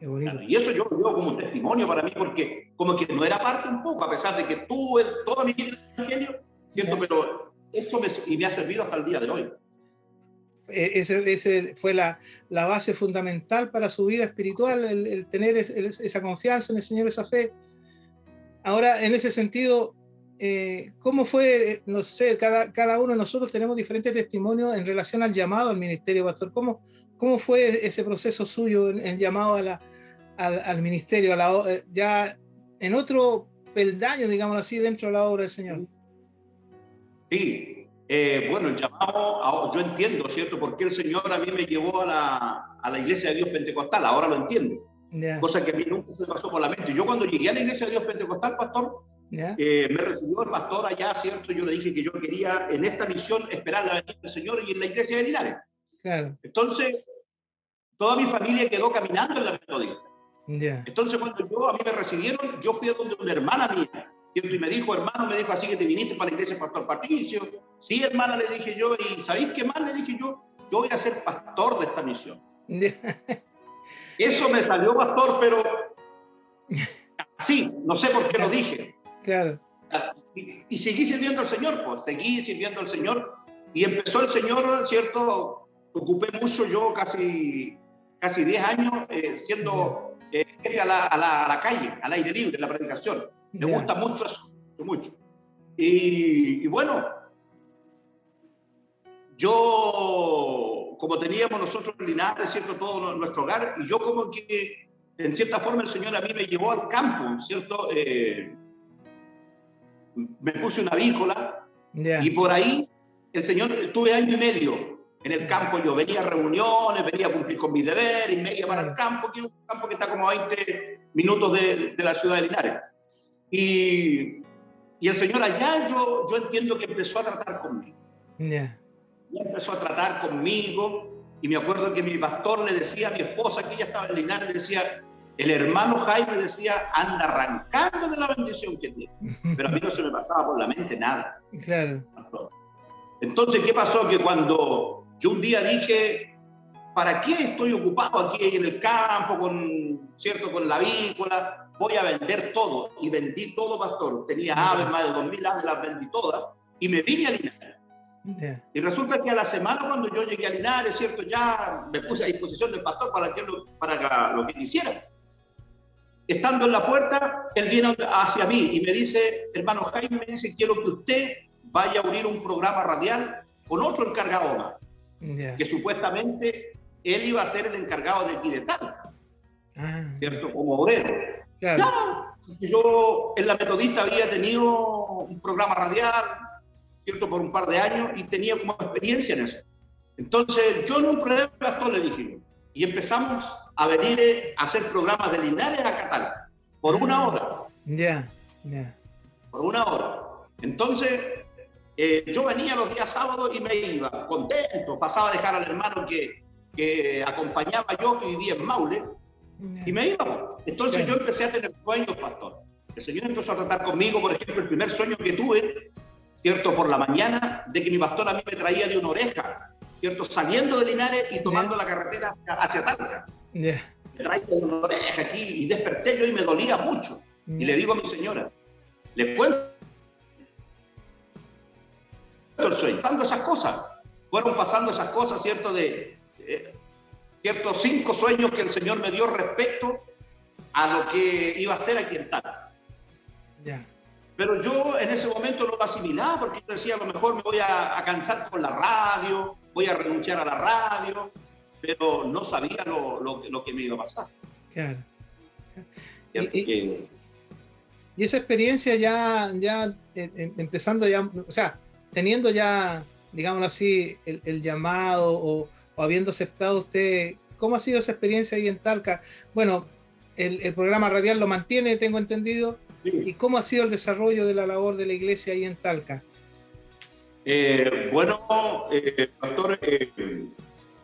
Qué bonito. Claro, y eso yo lo veo como un testimonio para mí, porque como que no era parte un poco, a pesar de que tuve toda mi vida en el Evangelio, ¿cierto? Pero eso me ha servido hasta el día de hoy. Ese fue la base fundamental para su vida espiritual, el tener esa confianza en el Señor, esa fe. Ahora, en ese sentido, ¿cómo fue? No sé, cada uno de nosotros tenemos diferentes testimonios en relación al llamado al ministerio, pastor. ¿Cómo fue ese proceso suyo, el llamado al ministerio, ya en otro peldaño, digámoslo así, dentro de la obra del Señor? Sí, bueno, el llamado, yo entiendo, ¿cierto?, por qué el Señor a mí me llevó a la iglesia de Dios Pentecostal, ahora lo entiendo. Ya. cosa que a mí nunca se me pasó por la mente. Yo cuando llegué a la Iglesia de Dios Pentecostal, pastor, Ya. me recibió el pastor allá, ¿cierto? Yo le dije que yo quería en esta misión esperar la venida del Señor y en la Iglesia de Linares. Claro. Entonces, toda mi familia quedó caminando en la metodista. Ya. Entonces, cuando a mí me recibieron, yo fui a donde una hermana mía, ¿cierto? Y me dijo, hermano, así que te viniste para la iglesia, pastor Patricio. Sí, hermana, le dije yo, y ¿sabéis qué más? Le dije yo voy a ser pastor de esta misión. Ya. Eso me salió, pastor, pero sí, no sé por qué lo dije. Claro. Y seguí sirviendo al Señor, pues, seguí sirviendo al Señor. Y empezó el Señor, ¿cierto? Ocupé mucho yo, casi 10 años, siendo jefe a la calle, al aire libre, en la predicación. Me gusta mucho eso, mucho. Y bueno, yo, como teníamos nosotros en Linares, ¿cierto? Todo nuestro hogar, y yo como que, en cierta forma, el Señor a mí me llevó al campo, ¿cierto? Me puse una avícola, y por ahí el Señor, tuve año y medio en el campo. Yo venía a reuniones, venía a cumplir con mis deberes, y me iba para el campo, que es un campo que está como a 20 minutos de la ciudad de Linares. Y el Señor allá, yo entiendo que empezó a tratar conmigo. Ya empezó a tratar conmigo, y me acuerdo que mi pastor le decía a mi esposa, que ella estaba en Linares, le decía, el hermano Jaime decía, anda arrancando de la bendición que tiene. Pero a mí no se me pasaba por la mente nada. Claro. Entonces, ¿qué pasó? Que cuando yo un día dije, ¿para qué estoy ocupado aquí en el campo, ¿cierto? Con la avícola? Voy a vender todo. Y vendí todo, pastor. Tenía aves, más de 2.000 aves, las vendí todas. Y me vine a Linares. Y resulta que a la semana, cuando yo llegué a Linares, ¿cierto? Ya me puse a disposición del pastor para lo que quisiera. Estando en la puerta, él viene hacia mí y me dice, hermano Jaime, me dice, quiero que usted vaya a unir un programa radial con otro encargado más. Que supuestamente él iba a ser el encargado de aquí de Talca, ¿cierto? Como obrero. Claro. Ya, yo en la Metodista había tenido un programa radial, ¿cierto? Por un par de años, y tenía como experiencia en eso. Entonces, yo en un problema, pastor, le dije, y empezamos a venir a hacer programas de Linares a Catalca, por una hora. Por una hora. Entonces, yo venía los días sábados y me iba contento, pasaba a dejar al hermano que acompañaba yo, que vivía en Maule, y me iba. Entonces yo empecé a tener sueños, pastor. El Señor empezó a tratar conmigo. Por ejemplo, el primer sueño que tuve, ¿cierto? Por la mañana, de que mi pastor a mí me traía de una oreja, ¿cierto? Saliendo de Linares y tomando la carretera hacia Talca. Me traía de una oreja aquí, y desperté yo y me dolía mucho. Y le digo a mi señora, le cuento el sueño. Fueron pasando esas cosas, ¿cierto? Ciertos 5 sueños que el Señor me dio respecto a lo que iba a hacer aquí en Talca. Pero yo en ese momento no lo asimilaba, porque yo decía, a lo mejor me voy a cansar con la radio, voy a renunciar a la radio, pero no sabía lo que me iba a pasar. Claro. Y esa experiencia ya empezando ya, o sea, teniendo ya, digámoslo así, el llamado o habiendo aceptado usted, ¿cómo ha sido esa experiencia ahí en Talca? Bueno, el programa radial lo mantiene, tengo entendido. Sí. ¿Y cómo ha sido el desarrollo de la labor de la iglesia ahí en Talca? Bueno, pastor,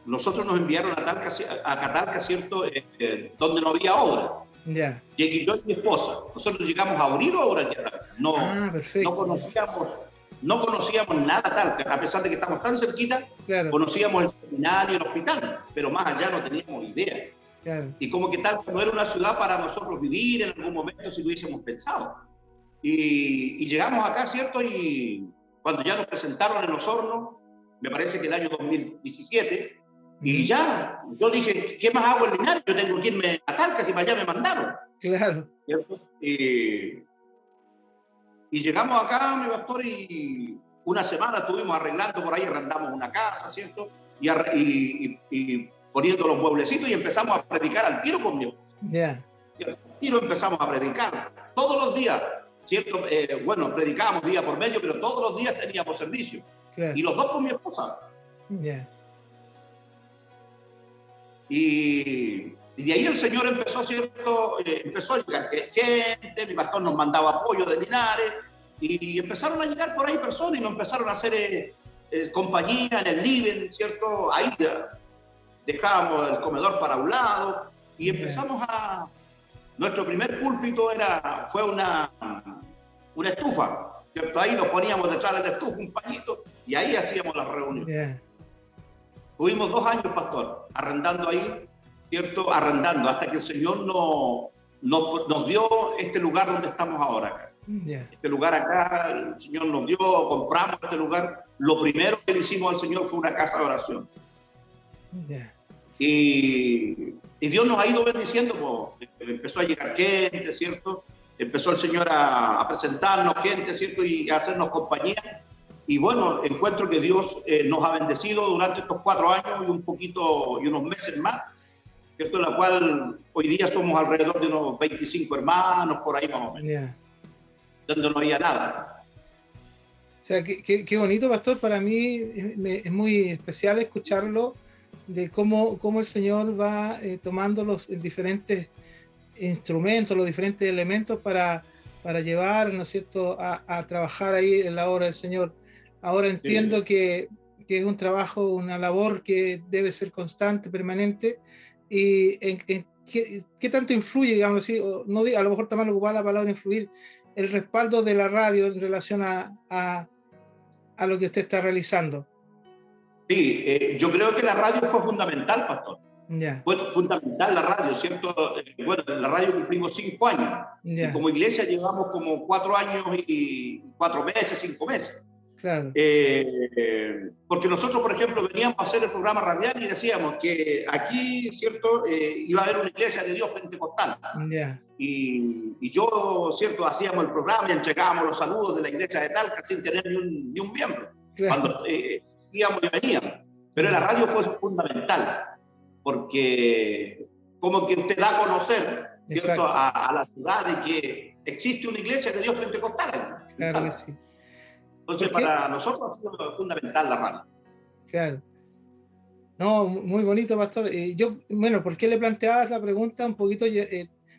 nosotros nos enviaron a Talca, ¿cierto? Donde no había obra. Llegué yo y mi esposa. Nosotros llegamos a abrir obras ya. No conocíamos nada Talca, a pesar de que estamos tan cerquita. Claro. Conocíamos el seminario y el hospital, pero más allá no teníamos idea. Claro. Y como que Talca no era una ciudad para nosotros vivir en algún momento si lo hubiésemos pensado. Y llegamos acá, ¿cierto? Y cuando ya nos presentaron en los hornos, me parece que el año 2017, y ya, yo dije, ¿qué más hago en Linares? Yo tengo que irme a Talca, si para allá me mandaron. Claro. Y llegamos acá, mi pastor, y una semana estuvimos arreglando por ahí, arrendamos una casa, ¿cierto? Y poniendo los mueblecitos, y empezamos a predicar al tiro con mi esposa. Y al tiro empezamos a predicar todos los días, ¿cierto? Bueno, predicábamos día por medio, pero todos los días teníamos servicio. Claro. Y los dos con mi esposa. Y Y de ahí el Señor empezó, ¿cierto? Empezó a llegar gente, mi pastor nos mandaba apoyo de Linares, y empezaron a llegar por ahí personas y nos empezaron a hacer compañía en el living, ¿cierto? Ahí dejábamos el comedor para un lado y empezamos a... Nuestro primer púlpito fue una estufa, ¿cierto? Ahí nos poníamos detrás de la estufa un pañito y ahí hacíamos las reuniones. Tuvimos 2 años, pastor, arrendando ahí, ¿cierto? Arrendando, hasta que el Señor nos dio este lugar donde estamos ahora. Este lugar acá, el Señor nos dio, compramos este lugar. Lo primero que le hicimos al Señor fue una casa de oración. Y Dios nos ha ido bendiciendo, pues, empezó a llegar gente, ¿cierto? Empezó el Señor a presentarnos gente, ¿cierto? Y a hacernos compañía. Y bueno, encuentro que Dios nos ha bendecido durante estos 4 años y un poquito, y unos meses más, ¿cierto? En la cual hoy día somos alrededor de unos 25 hermanos, por ahí más o menos, donde no había nada. O sea, qué bonito, pastor. Para mí es muy especial escucharlo, de cómo el Señor va tomando los diferentes instrumentos, los diferentes elementos para llevar, ¿no es cierto?, a trabajar ahí en la obra del Señor. Ahora entiendo que es un trabajo, una labor que debe ser constante, permanente. ¿Y qué tanto influye, digamos así, o no, a lo mejor también ocupar la palabra influir, el respaldo de la radio en relación a lo que usted está realizando? Sí, yo creo que la radio fue fundamental, pastor. Fue fundamental la radio, ¿cierto? Bueno, en la radio cumplimos 5 años. Y como iglesia llevamos como 4 años y 4 meses, 5 meses. Claro. Porque nosotros, por ejemplo, veníamos a hacer el programa radial y decíamos que aquí, ¿cierto? Iba a haber una iglesia de Dios pentecostal. Y yo, ¿cierto? Hacíamos el programa y entregábamos los saludos de la iglesia de Talca sin tener ni un miembro. Claro. Cuando íbamos y veníamos. Pero la radio fue fundamental, porque como que usted da a conocer, ¿cierto? A la ciudad de que existe una iglesia de Dios pentecostal. Claro que sí. Entonces, para nosotros ha sido fundamental la radio. Claro. No, muy bonito, pastor. Bueno, ¿por qué le planteaba la pregunta? Un poquito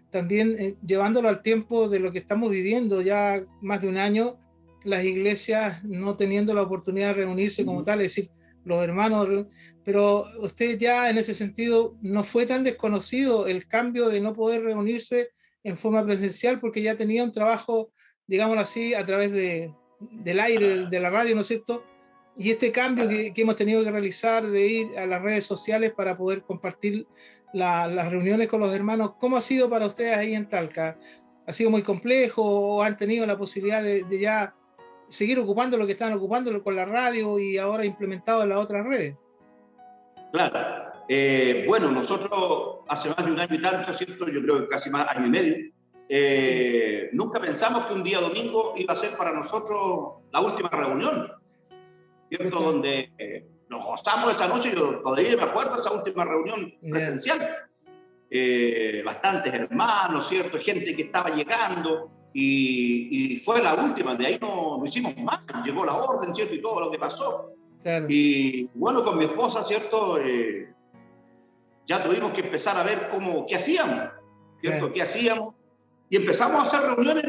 también llevándolo al tiempo de lo que estamos viviendo, ya más de un año, las iglesias no teniendo la oportunidad de reunirse como tal, es decir, los hermanos, pero usted ya en ese sentido no fue tan desconocido el cambio de no poder reunirse en forma presencial, porque ya tenía un trabajo, digámoslo así, a través del aire, de la radio, ¿no es cierto? Y este cambio que hemos tenido que realizar de ir a las redes sociales para poder compartir las reuniones con los hermanos, ¿cómo ha sido para ustedes ahí en Talca? ¿Ha sido muy complejo o han tenido la posibilidad de ya seguir ocupando lo que estaban ocupando con la radio y ahora implementado en las otras redes? Claro. Bueno, nosotros hace más de un año y tanto, ¿cierto? Yo creo que casi más año y medio, nunca pensamos que un día domingo iba a ser para nosotros la última reunión, ¿cierto? Donde nos gozamos esa noche. Yo todavía me acuerdo de esa última reunión presencial. Bastantes hermanos, ¿cierto? Gente que estaba llegando. Y fue la última, de ahí no hicimos más, llegó la orden, ¿cierto? Y todo lo que pasó. Claro. Y bueno, con mi esposa, ¿cierto? Ya tuvimos que empezar a ver qué hacíamos, ¿cierto? Claro. ¿Qué hacíamos? Y empezamos a hacer reuniones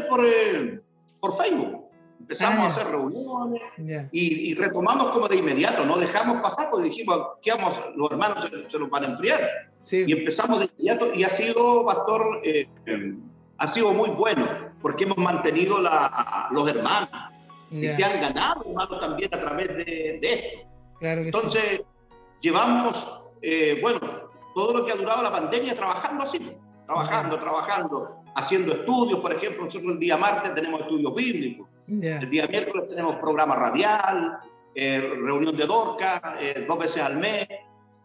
por Facebook. Empezamos a hacer reuniones y retomamos como de inmediato, no dejamos pasar porque dijimos, ¿qué vamos? Los hermanos se nos van a enfriar. Sí. Y empezamos de inmediato y ha sido, pastor, ha sido muy bueno, porque hemos mantenido los hermanos y se han ganado hermanos también a través de esto. Claro que entonces, sí. Llevamos, bueno, todo lo que ha durado la pandemia trabajando así, trabajando, haciendo estudios. Por ejemplo, nosotros el día martes tenemos estudios bíblicos, el día miércoles tenemos programa radial, reunión de Dorca, 2 veces al mes,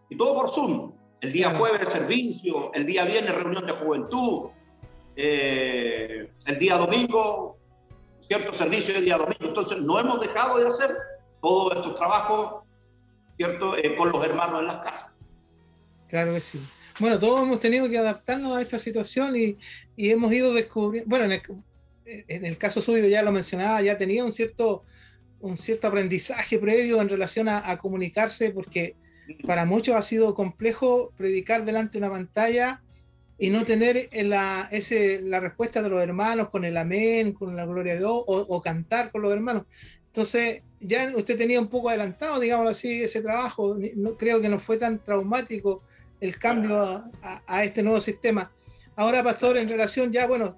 y todo por Zoom. El día jueves servicio, el día viernes reunión de juventud, el día domingo, cierto servicio el día domingo. Entonces no hemos dejado de hacer todos estos trabajos, cierto, con los hermanos en las casas. Claro que sí. Bueno, todos hemos tenido que adaptarnos a esta situación y hemos ido descubriendo, bueno, en el caso suyo ya lo mencionaba, ya tenía un cierto aprendizaje previo en relación a comunicarse, porque para muchos ha sido complejo predicar delante de una pantalla y no tener la respuesta de los hermanos con el amén, con la gloria de Dios, o cantar con los hermanos. Entonces, ya usted tenía un poco adelantado, digamos así, ese trabajo. No, creo que no fue tan traumático el cambio a este nuevo sistema. Ahora, pastor, en relación ya, bueno,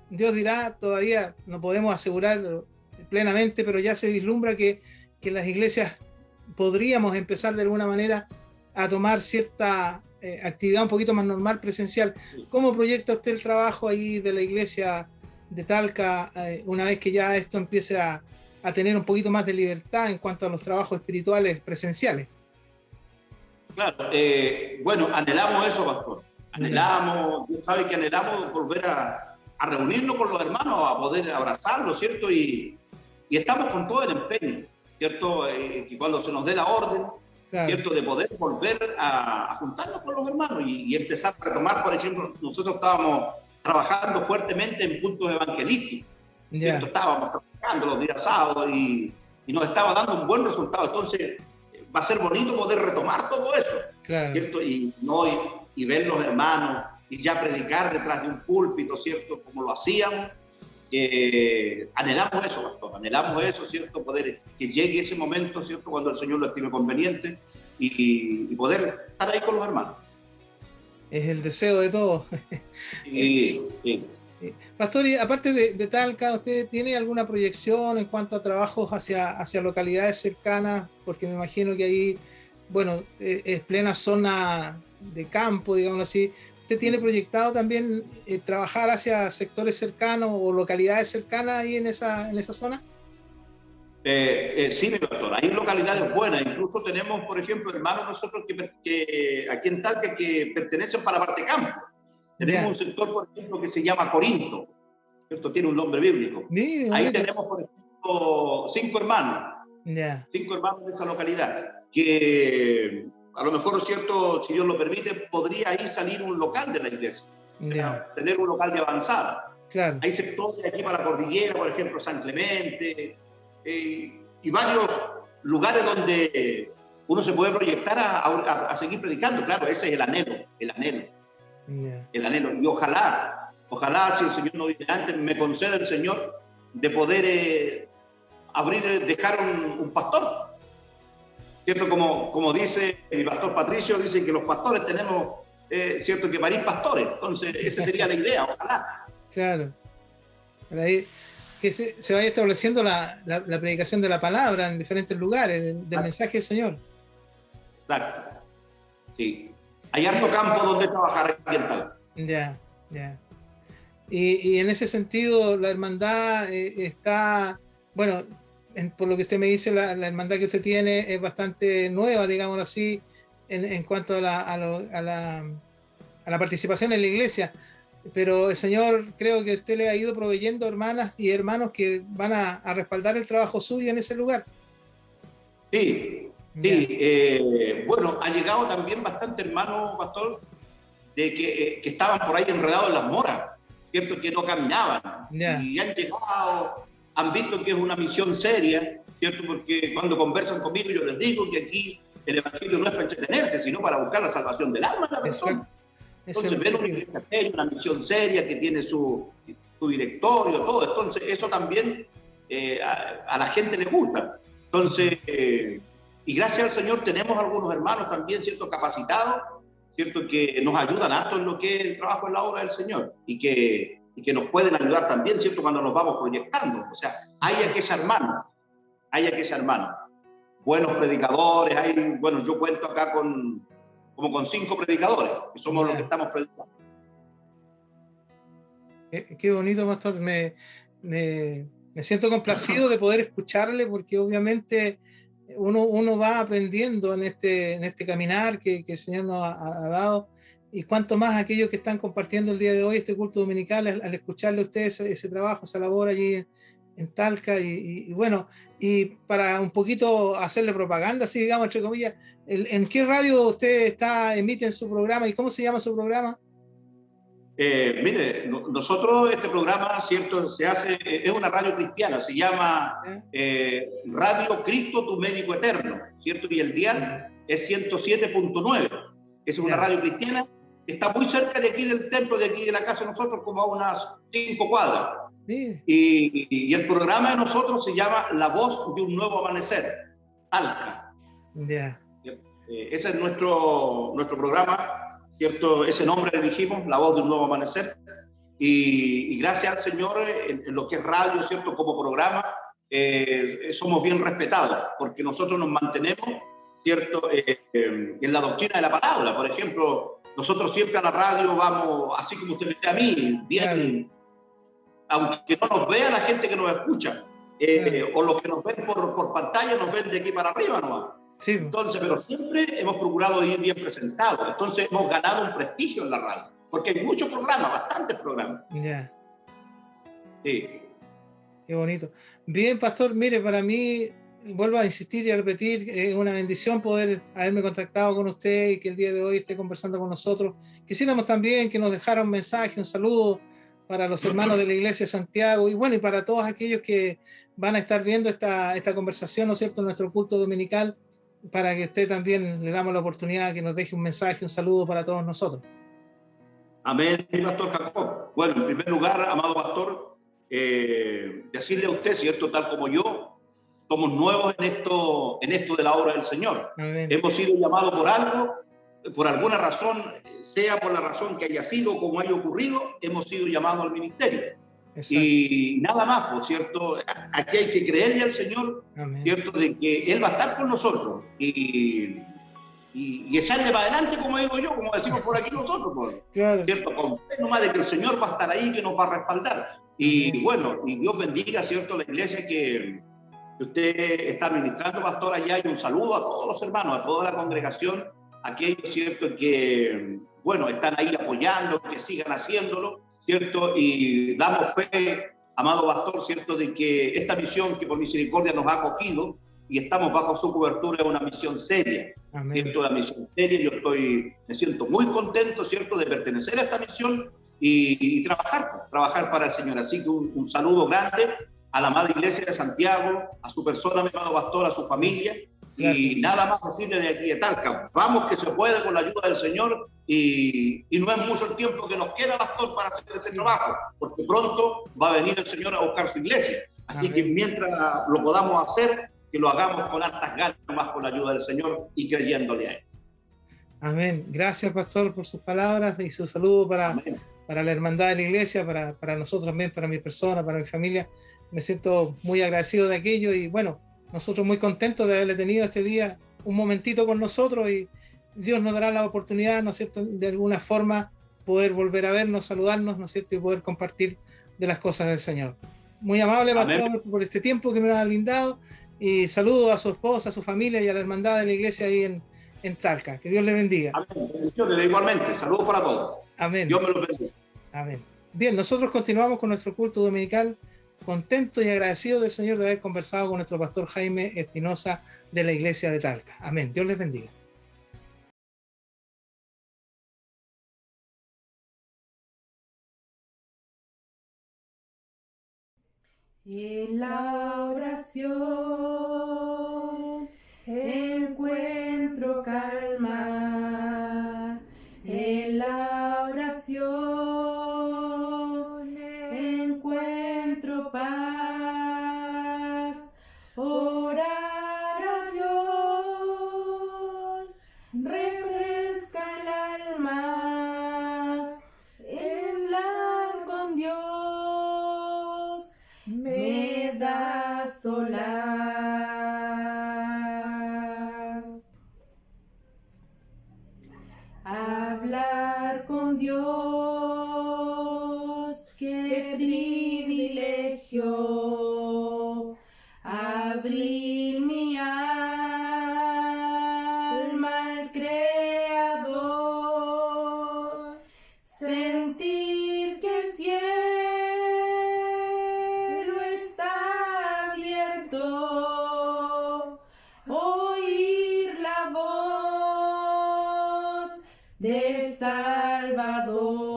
Dios dirá, todavía no podemos asegurar plenamente, pero ya se vislumbra que las iglesias podríamos empezar de alguna manera a tomar cierta actividad un poquito más normal, presencial. ¿Cómo proyecta usted el trabajo ahí de la iglesia de Talca una vez que ya esto empiece a tener un poquito más de libertad en cuanto a los trabajos espirituales presenciales? Claro, bueno, anhelamos eso, pastor. Anhelamos, usted sabe que anhelamos volver a reunirnos con los hermanos, a poder abrazarlos, ¿cierto? Y estamos con todo el empeño, ¿cierto? Que cuando se nos dé la orden, claro, ¿cierto? De poder volver a juntarnos con los hermanos y empezar a retomar, por ejemplo, nosotros estábamos trabajando fuertemente en puntos evangelísticos, ¿cierto? Estábamos trabajando los días sábados y nos estaba dando un buen resultado. Entonces, va a ser bonito poder retomar todo eso, claro, ¿cierto? Y ver los hermanos y ya predicar detrás de un púlpito, ¿cierto? Como lo hacíamos. Anhelamos eso, pastor, anhelamos eso, ¿cierto? Poder que llegue ese momento, ¿cierto? Cuando el Señor lo estime conveniente y poder estar ahí con los hermanos. Es el deseo de todos. Sí. Pastor, y aparte de Talca, ¿usted tiene alguna proyección en cuanto a trabajos hacia localidades cercanas? Porque me imagino que ahí, bueno, es plena zona de campo, digamos así. ¿Usted tiene proyectado también trabajar hacia sectores cercanos o localidades cercanas ahí en esa zona? Sí, mi pastor, hay localidades buenas. Incluso tenemos, por ejemplo, hermanos nosotros que aquí en Talca que pertenecen para la parte campo. Tenemos un sector, por ejemplo, que se llama Corinto, ¿cierto? Tiene un nombre bíblico. Ahí tenemos, por ejemplo, 5 hermanos. 5 hermanos de esa localidad que a lo mejor, ¿cierto? Si Dios lo permite, podría ahí salir un local de la iglesia, tener un local de avanzada. Claro. Hay sectores aquí para la cordillera, por ejemplo, San Clemente, y varios lugares donde uno se puede proyectar a seguir predicando. Claro, ese es el anhelo. El anhelo. Y ojalá, si el Señor no viene antes, me conceda el Señor de poder dejar un pastor. ¿Cierto? Como dice el pastor Patricio, dice que los pastores tenemos, ¿cierto? Que parir pastores. Entonces, esa sería la idea, ojalá. Claro. Ahí, que se vaya estableciendo la predicación de la palabra en diferentes lugares, del mensaje del Señor. Exacto. Sí. Hay harto campo donde trabajar aquí en Talca. Ya. Y en ese sentido, la hermandad está, bueno, por lo que usted me dice, la hermandad que usted tiene es bastante nueva, digamos así, en cuanto a la participación en la iglesia. Pero el Señor, creo que usted le ha ido proveyendo hermanas y hermanos que van a respaldar el trabajo suyo en ese lugar. Sí. Bueno, ha llegado también bastante hermanos, pastor, de que estaban por ahí enredados en las moras, ¿cierto? Que no caminaban. Y han llegado, han visto que es una misión seria, ¿cierto? Porque cuando conversan conmigo yo les digo que aquí el evangelio no es para entretenerse, sino para buscar la salvación del alma de la persona. Entonces ven una iglesia seria, una misión seria que tiene su directorio, todo. Entonces eso también a la gente le gusta. Entonces, y gracias al Señor tenemos algunos hermanos también, ¿cierto? Capacitados, ¿cierto? Que nos ayudan harto en lo que es el trabajo en la obra del Señor y que nos pueden ayudar también, ¿cierto? Cuando nos vamos proyectando. O sea, hay aquellos hermanos, buenos predicadores, bueno, yo cuento acá como con 5 predicadores, que somos los que estamos predicando. Qué bonito, pastor. Me siento complacido de poder escucharle, porque obviamente uno va aprendiendo en este caminar que el Señor nos ha dado, y cuanto más aquellos que están compartiendo el día de hoy este culto dominical, al escucharle a ustedes ese trabajo, esa labor allí en Talca, y bueno, y para un poquito hacerle propaganda, así digamos, entre comillas, ¿en qué radio usted emite en su programa y cómo se llama su programa? Mire, nosotros este programa, ¿cierto? Es una radio cristiana, se llama Radio Cristo, tu médico eterno, ¿cierto? Y el dial es 107.9. Es una radio cristiana está muy cerca de aquí del templo, de aquí de la casa de nosotros, como a unas 5 cuadras. Sí. Y el programa de nosotros se llama La Voz de un Nuevo Amanecer, Talca. Ya. Ese es nuestro programa, ¿cierto? Ese nombre le dijimos, La Voz de un Nuevo Amanecer. Y gracias al Señor, en lo que es radio, ¿cierto? Como programa, somos bien respetados, porque nosotros nos mantenemos, ¿cierto? En la doctrina de la palabra. Por ejemplo, nosotros siempre a la radio vamos, así como usted me dice a mí, bien, aunque no nos vea la gente que nos escucha, o los que nos ven por pantalla nos ven de aquí para arriba nomás. Sí. Entonces, pero siempre hemos procurado ir bien presentados. Entonces, hemos ganado un prestigio en la radio, porque hay muchos programas, bastantes programas. Ya. Sí. Qué bonito. Bien, pastor, mire, para mí, vuelvo a insistir y a repetir, es una bendición poder haberme contactado con usted y que el día de hoy esté conversando con nosotros. Quisiéramos también que nos dejara un mensaje, un saludo para los hermanos de la Iglesia de Santiago y bueno, y para todos aquellos que van a estar viendo esta conversación, ¿no es cierto?, en nuestro culto dominical, para que usted también le damos la oportunidad de que nos deje un mensaje, un saludo para todos nosotros. Amén, pastor Jacob. Bueno, en primer lugar, amado pastor, decirle a usted, ¿cierto?, tal como yo, somos nuevos en esto de la obra del Señor. Amén. Hemos sido llamados por algo, por alguna razón, sea por la razón que haya sido, como haya ocurrido, hemos sido llamados al ministerio. Exacto. Y nada más, por cierto, aquí hay que creerle al Señor, amén, cierto, de que Él va a estar con nosotros y echarle para adelante, como digo yo, como decimos por aquí nosotros, claro, cierto, con fe nomás de que el Señor va a estar ahí, que nos va a respaldar. Y amén, bueno, y Dios bendiga, cierto, la iglesia que usted está ministrando, pastor, allá, y un saludo a todos los hermanos, a toda la congregación, aquellos, cierto, que, bueno, están ahí apoyando, que sigan haciéndolo, cierto, y damos fe, amado pastor, cierto, de que esta misión que por misericordia nos ha acogido y estamos bajo su cobertura es una misión seria, amén, cierto, la misión seria. Yo me siento muy contento, cierto, de pertenecer a esta misión y trabajar para el Señor. Así que un saludo grande a la amada iglesia de Santiago, a su persona, mi amado pastor, a su familia. Gracias. Y nada más posible de aquí de Talca. Vamos, que se puede con la ayuda del Señor y no es mucho el tiempo que nos queda, pastor, para hacer ese trabajo, porque pronto va a venir el Señor a buscar su iglesia. Así amén, que mientras lo podamos hacer, que lo hagamos con altas ganas, más con la ayuda del Señor y creyéndole a Él. Amén. Gracias, pastor, por sus palabras y su saludo para la hermandad de la iglesia, para nosotros también, para mi persona, para mi familia. Me siento muy agradecido de aquello y bueno, nosotros muy contentos de haberle tenido este día un momentito con nosotros y Dios nos dará la oportunidad, ¿no es cierto?, de alguna forma poder volver a vernos, saludarnos, ¿no es cierto?, y poder compartir de las cosas del Señor. Muy amable, pastor, por este tiempo que me ha brindado y saludo a su esposa, a su familia y a la hermandad de la iglesia ahí en Talca. Que Dios le bendiga. Amén. Bendiciones, igualmente. Saludos para todos. Amén. Dios me los bendiga. Amén. Bien, nosotros continuamos con nuestro culto dominical, contentos y agradecidos del Señor de haber conversado con nuestro pastor Jaime Espinosa de la iglesia de Talca. Amén. Dios les bendiga. En la oración encuentro calma, en la oración encuentro paz, orar a Dios refresca el alma, hablar con Dios me da solaz. Hablar con Dios, qué privilegio. Abrir mi alma al Creador, sentir que el cielo está abierto, oír la voz del Salvador.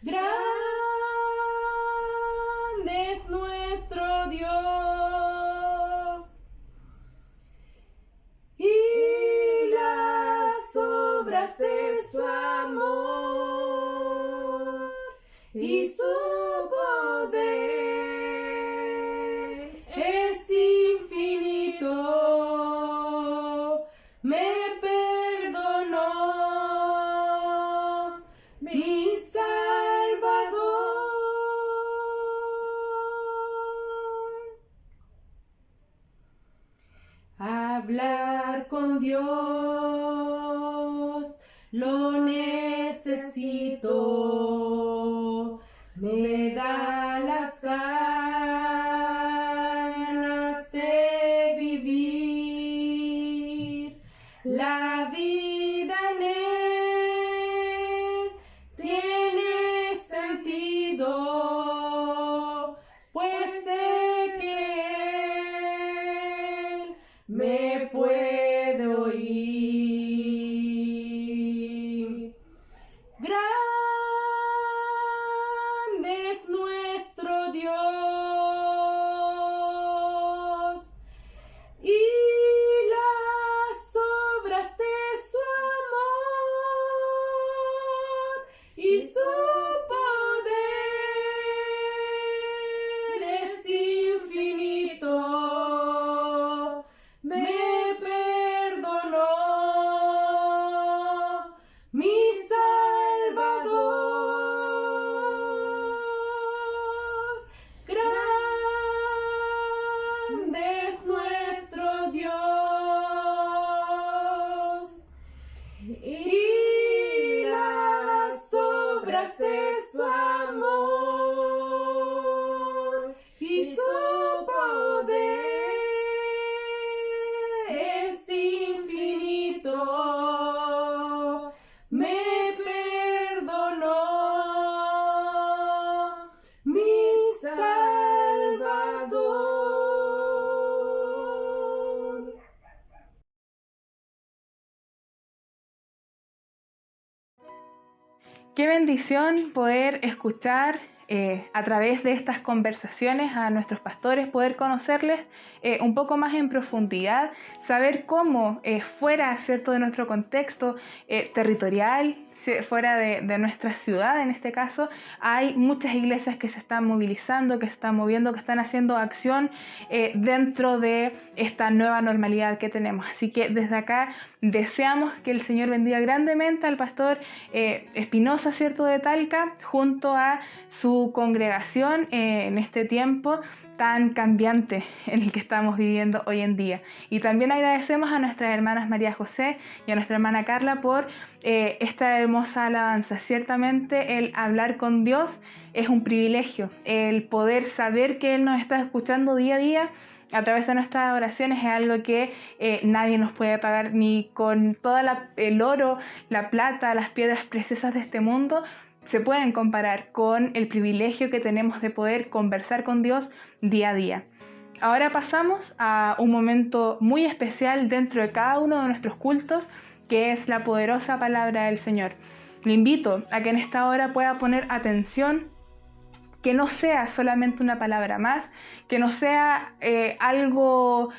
Grande es nuestro y su poder es infinito. Me perdonó mi Salvador. Hablar con Dios lo necesito, me da las ganas de vivir la vida en él, tiene sentido, pues sé que él me puede oír. Grande es nuestro Dios y las obras de su amor y su poder es infinito. Me perdonó mi Salvador. Grande es nuestro Dios y las obras de su amor y su poder es infinito. Me perdonó mi Salvador. Qué bendición poder escuchar a través de estas conversaciones a nuestros pastores, poder conocerles un poco más en profundidad, saber cómo fuera, ¿cierto?, de nuestro contexto territorial, fuera de nuestra ciudad en este caso, hay muchas iglesias que se están movilizando, que se están moviendo, que están haciendo acción dentro de esta nueva normalidad que tenemos. Así que desde acá deseamos que el Señor bendiga grandemente al pastor Espinosa, ¿cierto?, de Talca, junto a su congregación en este tiempo tan cambiante en el que estamos viviendo hoy en día. Y también agradecemos a nuestras hermanas María José y a nuestra hermana Carla por esta hermosa alabanza. Ciertamente el hablar con Dios es un privilegio, el poder saber que Él nos está escuchando día a día a través de nuestras oraciones es algo que nadie nos puede pagar, ni con todo el oro, la plata, las piedras preciosas de este mundo se pueden comparar con el privilegio que tenemos de poder conversar con Dios día a día. Ahora pasamos a un momento muy especial dentro de cada uno de nuestros cultos, que es la poderosa palabra del Señor. Le invito a que en esta hora pueda poner atención, que no sea solamente una palabra más, que no sea algo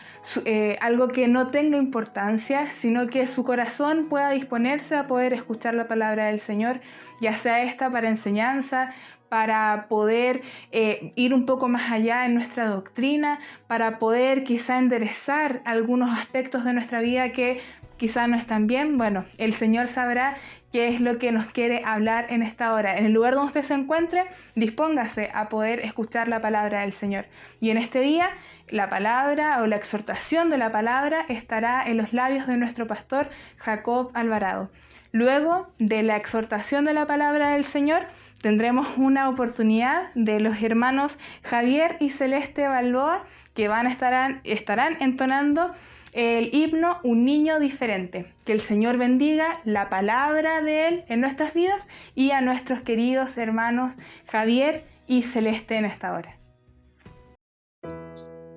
que no tenga importancia, sino que su corazón pueda disponerse a poder escuchar la palabra del Señor, ya sea esta para enseñanza, para poder ir un poco más allá en nuestra doctrina, para poder quizá enderezar algunos aspectos de nuestra vida que quizá no están bien. Bueno, el Señor sabrá qué es lo que nos quiere hablar en esta hora. En el lugar donde usted se encuentre, dispóngase a poder escuchar la palabra del Señor. Y en este día, la palabra o la exhortación de la palabra estará en los labios de nuestro pastor Jacob Alvarado. Luego de la exhortación de la palabra del Señor, tendremos una oportunidad de los hermanos Javier y Celeste Balboa, que estarán entonando el himno Un Niño Diferente. Que el Señor bendiga la palabra de Él en nuestras vidas y a nuestros queridos hermanos Javier y Celeste en esta hora.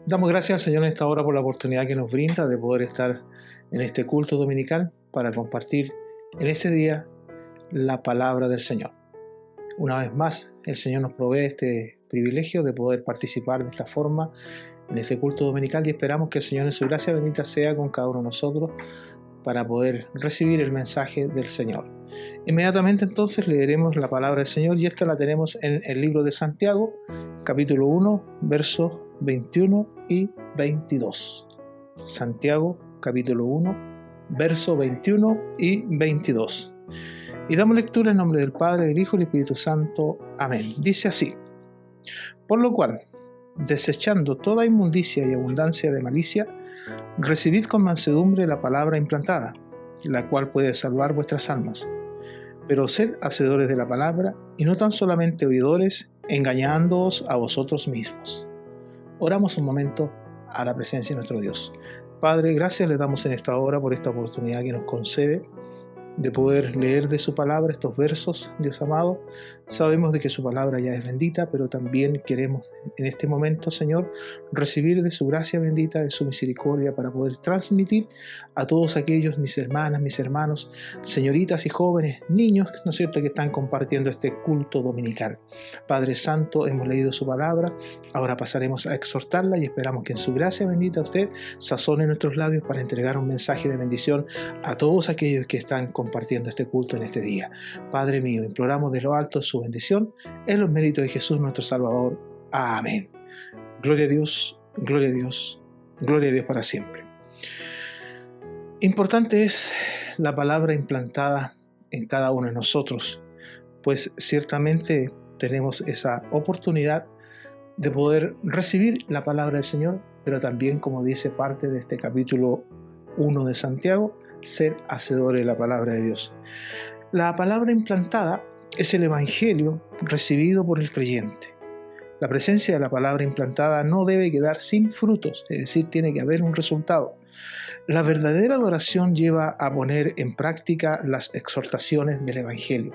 Damos gracias al Señor en esta hora por la oportunidad que nos brinda de poder estar en este culto dominical para compartir en este día la palabra del Señor. Una vez más, el Señor nos provee este privilegio de poder participar de esta forma en este culto dominical y esperamos que el Señor en su gracia bendita sea con cada uno de nosotros para poder recibir el mensaje del Señor. Inmediatamente entonces leeremos la palabra del Señor, y esta la tenemos en el libro de Santiago, capítulo 1, versos 21 y 22. Santiago, capítulo 1, versos 21 y 22. Y damos lectura en nombre del Padre, del Hijo y del Espíritu Santo. Amén. Dice así: por lo cual, desechando toda inmundicia y abundancia de malicia, recibid con mansedumbre la palabra implantada, la cual puede salvar vuestras almas. Pero sed hacedores de la palabra, y no tan solamente oidores, engañándoos a vosotros mismos. Oramos un momento a la presencia de nuestro Dios. Padre, gracias le damos en esta hora por esta oportunidad que nos concede de poder leer de su palabra estos versos, Dios amado. Sabemos de que su palabra ya es bendita, pero también queremos en este momento, Señor, recibir de su gracia bendita, de su misericordia, para poder transmitir a todos aquellos, mis hermanas, mis hermanos, señoritas y jóvenes, niños, ¿no es cierto?, que están compartiendo este culto dominical. Padre Santo, hemos leído su palabra, ahora pasaremos a exhortarla y esperamos que en su gracia bendita usted sazone nuestros labios para entregar un mensaje de bendición a todos aquellos que están compartiendo este culto en este día. Padre mío, imploramos de lo alto su bendición en los méritos de Jesús nuestro Salvador. Amén. Gloria a Dios, gloria a Dios, gloria a Dios para siempre. Importante es la palabra implantada en cada uno de nosotros, pues ciertamente tenemos esa oportunidad de poder recibir la palabra del Señor, pero también, como dice parte de este capítulo 1 de Santiago, ser hacedores de la palabra de Dios. La palabra implantada es el evangelio recibido por el creyente. La presencia de la palabra implantada no debe quedar sin frutos, es decir, tiene que haber un resultado. La verdadera adoración lleva a poner en práctica las exhortaciones del evangelio.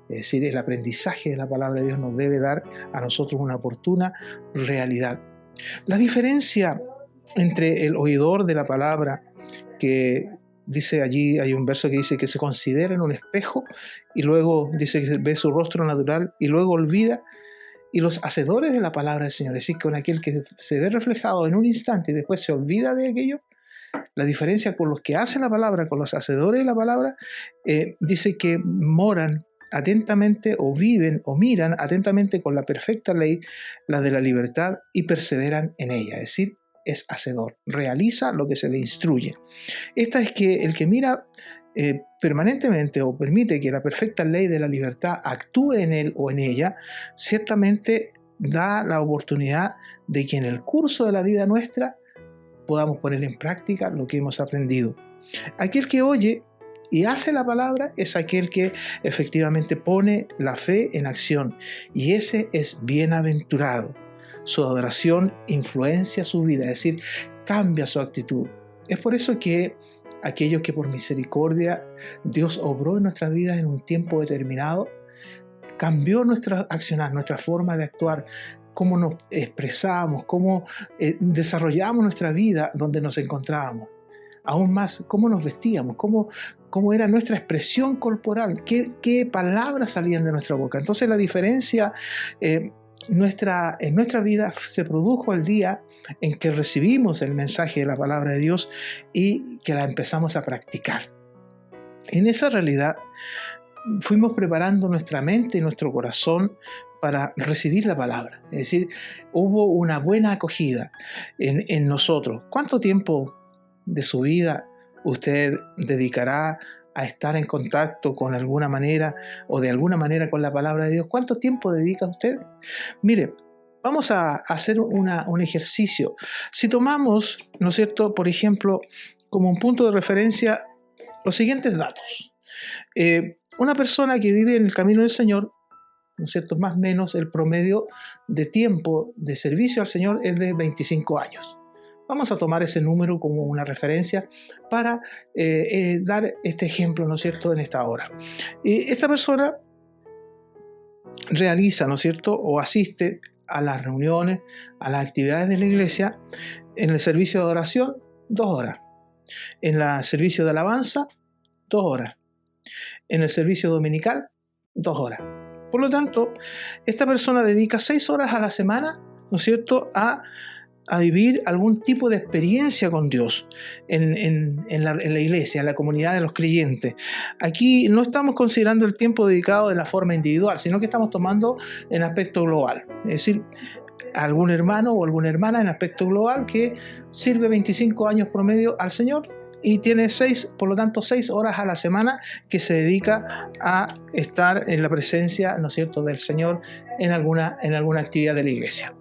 Es decir, el aprendizaje de la palabra de Dios nos debe dar a nosotros una oportuna realidad. La diferencia entre el oidor de la palabra, que dice allí, hay un verso que dice que se considera en un espejo y luego dice que ve su rostro natural y luego olvida, y los hacedores de la palabra del Señor, es decir, con aquel que se ve reflejado en un instante y después se olvida de aquello. La diferencia con los que hacen la palabra, con los hacedores de la palabra, dice que moran atentamente o viven o miran atentamente con la perfecta ley, la de la libertad, y perseveran en ella, es decir, es hacedor, realiza lo que se le instruye. Esta es que el que mira permanentemente o permite que la perfecta ley de la libertad actúe en él o en ella, ciertamente da la oportunidad de que en el curso de la vida nuestra podamos poner en práctica lo que hemos aprendido. Aquel que oye y hace la palabra es aquel que efectivamente pone la fe en acción, y ese es bienaventurado. Su adoración influencia su vida, es decir, cambia su actitud. Es por eso que aquellos que por misericordia Dios obró en nuestras vidas en un tiempo determinado, cambió nuestra accionar, nuestra forma de actuar, cómo nos expresamos, cómo desarrollamos nuestra vida donde nos encontrábamos. Aún más, cómo nos vestíamos, cómo era nuestra expresión corporal, qué palabras salían de nuestra boca. Entonces la diferencia en nuestra vida se produjo el día en que recibimos el mensaje de la palabra de Dios y que la empezamos a practicar. En esa realidad fuimos preparando nuestra mente y nuestro corazón para recibir la palabra. Es decir, hubo una buena acogida en nosotros. ¿Cuánto tiempo de su vida usted dedicará a estar en contacto con alguna manera o de alguna manera con la palabra de Dios? ¿Cuánto tiempo dedica usted? Mire, vamos a hacer un ejercicio. Si tomamos, ¿no es cierto?, por ejemplo, como un punto de referencia, los siguientes datos. Una persona que vive en el camino del Señor, ¿no es cierto?, más o menos el promedio de tiempo de servicio al Señor es de 25 años. Vamos a tomar ese número como una referencia para dar este ejemplo, ¿no es cierto?, en esta hora. Esta persona realiza, ¿no es cierto?, o asiste a las reuniones, a las actividades de la iglesia, en el servicio de adoración, 2 horas. En el servicio de alabanza, 2 horas. En el servicio dominical, 2 horas. Por lo tanto, esta persona dedica 6 horas a la semana, ¿no es cierto?, a a vivir algún tipo de experiencia con Dios en la iglesia, en la comunidad de los creyentes. Aquí no estamos considerando el tiempo dedicado de la forma individual, sino que estamos tomando en aspecto global. Es decir, algún hermano o alguna hermana en aspecto global que sirve 25 años promedio al Señor y tiene 6 horas a la semana que se dedica a estar en la presencia, ¿no es cierto?, del Señor en alguna actividad de la iglesia.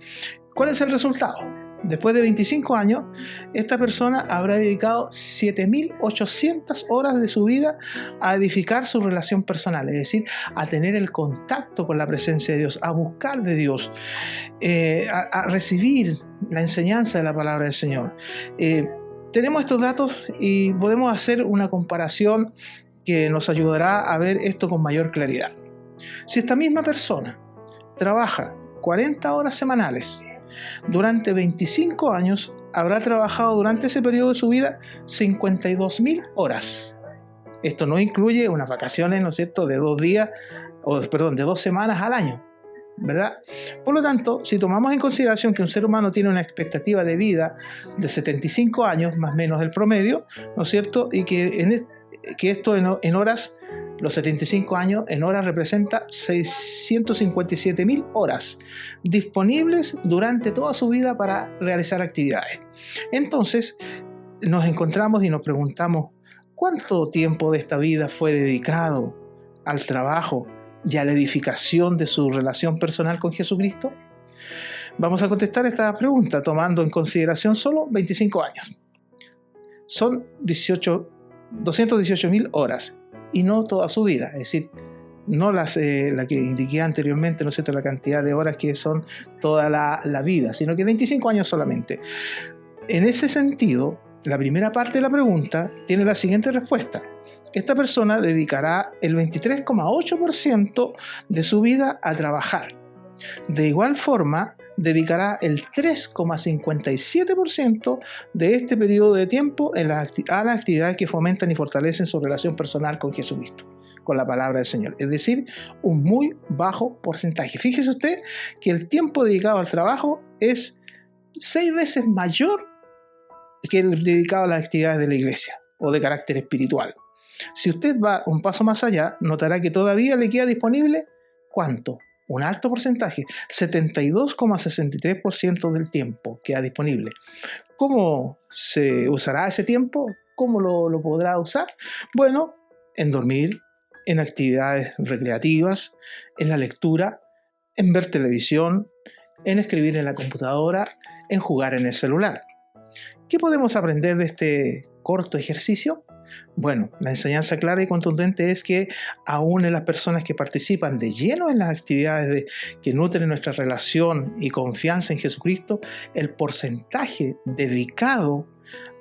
¿Cuál es el resultado? Después de 25 años, esta persona habrá dedicado 7.800 horas de su vida a edificar su relación personal, es decir, a tener el contacto con la presencia de Dios, a buscar de Dios, a recibir la enseñanza de la palabra del Señor. Tenemos estos datos y podemos hacer una comparación que nos ayudará a ver esto con mayor claridad. Si esta misma persona trabaja 40 horas semanales durante 25 años, habrá trabajado durante ese periodo de su vida 52.000 horas. Esto no incluye unas vacaciones, ¿no es cierto?, de 2 semanas al año, ¿verdad? Por lo tanto, si tomamos en consideración que un ser humano tiene una expectativa de vida de 75 años, más o menos el promedio, ¿no es cierto?, y que esto en horas, los 75 años en horas representa 657.000 horas disponibles durante toda su vida para realizar actividades. Entonces, nos encontramos y nos preguntamos, ¿cuánto tiempo de esta vida fue dedicado al trabajo y a la edificación de su relación personal con Jesucristo? Vamos a contestar esta pregunta tomando en consideración solo 25 años. Son 218.000 horas y no toda su vida, es decir, no la que indiqué anteriormente, ¿no es cierto?, la cantidad de horas que son toda la vida, sino que 25 años solamente. En ese sentido, la primera parte de la pregunta tiene la siguiente respuesta. Esta persona dedicará el 23,8% de su vida a trabajar. De igual forma, dedicará el 3,57% de este periodo de tiempo a las actividades que fomentan y fortalecen su relación personal con Jesucristo, con la palabra del Señor. Es decir, un muy bajo porcentaje. Fíjese usted que el tiempo dedicado al trabajo es 6 veces mayor que el dedicado a las actividades de la iglesia o de carácter espiritual. Si usted va un paso más allá, notará que todavía le queda disponible, ¿cuánto? Un alto porcentaje, 72,63% del tiempo queda disponible. ¿Cómo se usará ese tiempo? ¿Cómo lo podrá usar? Bueno, en dormir, en actividades recreativas, en la lectura, en ver televisión, en escribir en la computadora, en jugar en el celular. ¿Qué podemos aprender de este corto ejercicio? Bueno, la enseñanza clara y contundente es que aún en las personas que participan de lleno en las actividades que nutren nuestra relación y confianza en Jesucristo, el porcentaje dedicado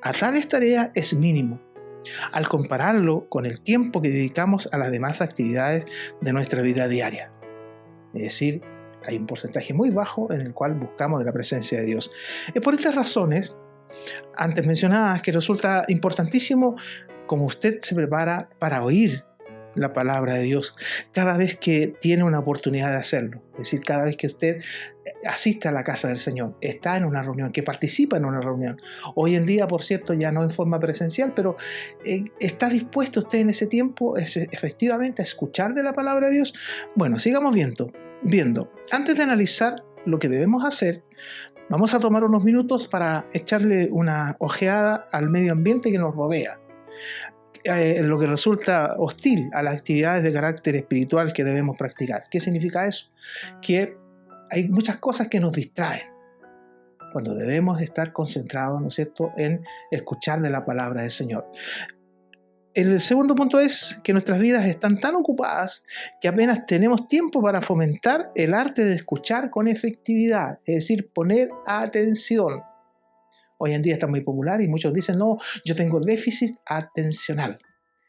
a tales tareas es mínimo, al compararlo con el tiempo que dedicamos a las demás actividades de nuestra vida diaria. Es decir, hay un porcentaje muy bajo en el cual buscamos de la presencia de Dios. Es por estas razones, antes mencionadas, que resulta importantísimo como usted se prepara para oír la palabra de Dios cada vez que tiene una oportunidad de hacerlo. Es decir, cada vez que usted asiste a la casa del Señor, está en una reunión, que participa en una reunión. Hoy en día, por cierto, ya no en forma presencial, pero ¿está dispuesto usted en ese tiempo efectivamente a escuchar de la palabra de Dios? Bueno, sigamos viendo. Antes de analizar lo que debemos hacer, vamos a tomar unos minutos para echarle una ojeada al medio ambiente que nos rodea. Lo que resulta hostil a las actividades de carácter espiritual que debemos practicar. ¿Qué significa eso? Que hay muchas cosas que nos distraen cuando debemos estar concentrados, ¿no es cierto?, en escuchar de la palabra del Señor. El segundo punto es que nuestras vidas están tan ocupadas que apenas tenemos tiempo para fomentar el arte de escuchar con efectividad, es decir, poner atención. Hoy en día está muy popular y muchos dicen, no, yo tengo déficit atencional.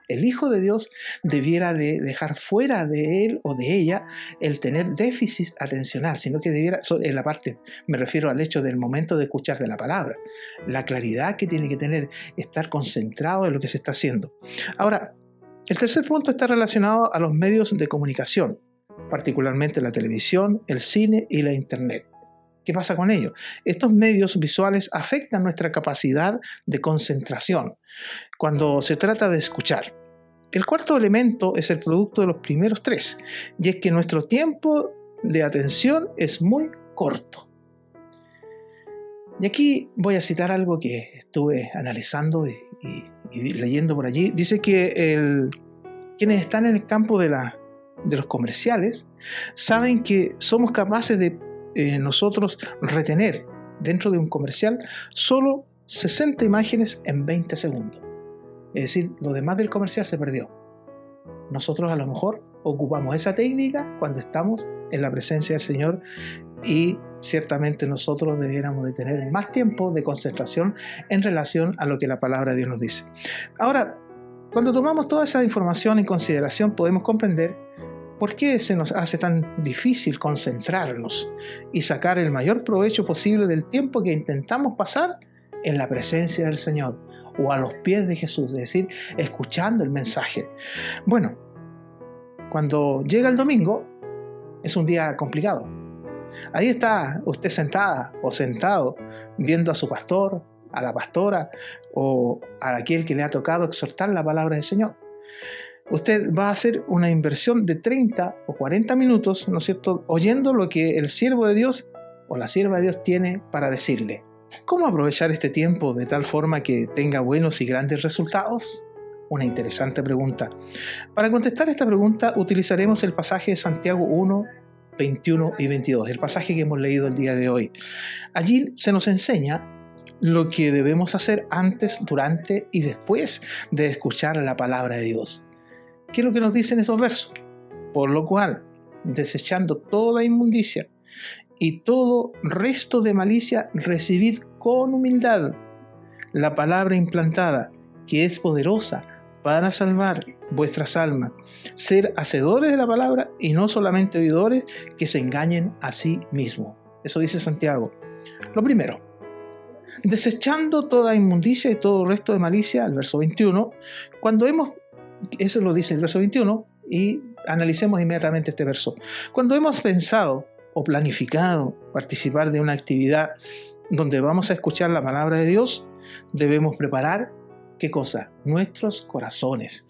El Hijo de Dios debiera de dejar fuera de él o de ella el tener déficit atencional, sino que debiera, en la parte, me refiero al hecho del momento de escuchar de la palabra, la claridad que tiene que tener, estar concentrado en lo que se está haciendo. Ahora, el tercer punto está relacionado a los medios de comunicación, particularmente la televisión, el cine y la internet, ¿Qué pasa con ello? Estos medios visuales afectan nuestra capacidad de concentración cuando se trata de escuchar. El cuarto elemento es el producto de los primeros tres, y es que nuestro tiempo de atención es muy corto. Y aquí voy a citar algo que estuve analizando y leyendo por allí. Dice que quienes están en el campo de los comerciales saben que somos capaces de nosotros retener dentro de un comercial solo 60 imágenes en 20 segundos. Es decir, lo demás del comercial se perdió. Nosotros a lo mejor ocupamos esa técnica cuando estamos en la presencia del Señor, y ciertamente nosotros debiéramos de tener más tiempo de concentración en relación a lo que la palabra de Dios nos dice. Ahora, cuando tomamos toda esa información en consideración, podemos comprender por qué se nos hace tan difícil concentrarnos y sacar el mayor provecho posible del tiempo que intentamos pasar en la presencia del Señor o a los pies de Jesús, es decir, escuchando el mensaje. Bueno, cuando llega el domingo, es un día complicado. Ahí está usted sentada o sentado viendo a su pastor, a la pastora o a aquel que le ha tocado exhortar la palabra del Señor. Usted va a hacer una inversión de 30 o 40 minutos, ¿no es cierto?, oyendo lo que el siervo de Dios o la sierva de Dios tiene para decirle. ¿Cómo aprovechar este tiempo de tal forma que tenga buenos y grandes resultados? Una interesante pregunta. Para contestar esta pregunta utilizaremos el pasaje de Santiago 1, 21 y 22, el pasaje que hemos leído el día de hoy. Allí se nos enseña lo que debemos hacer antes, durante y después de escuchar la palabra de Dios. ¿Qué es lo que nos dicen esos versos? Por lo cual, desechando toda inmundicia y todo resto de malicia, recibid con humildad la palabra implantada, que es poderosa para salvar vuestras almas. Ser hacedores de la palabra y no solamente oidores que se engañen a sí mismos. Eso dice Santiago. Lo primero, desechando toda inmundicia y todo resto de malicia, el verso 21, eso lo dice el verso 21, y analicemos inmediatamente este verso. Cuando hemos pensado o planificado participar de una actividad donde vamos a escuchar la palabra de Dios, debemos preparar, ¿qué cosa? Nuestros corazones.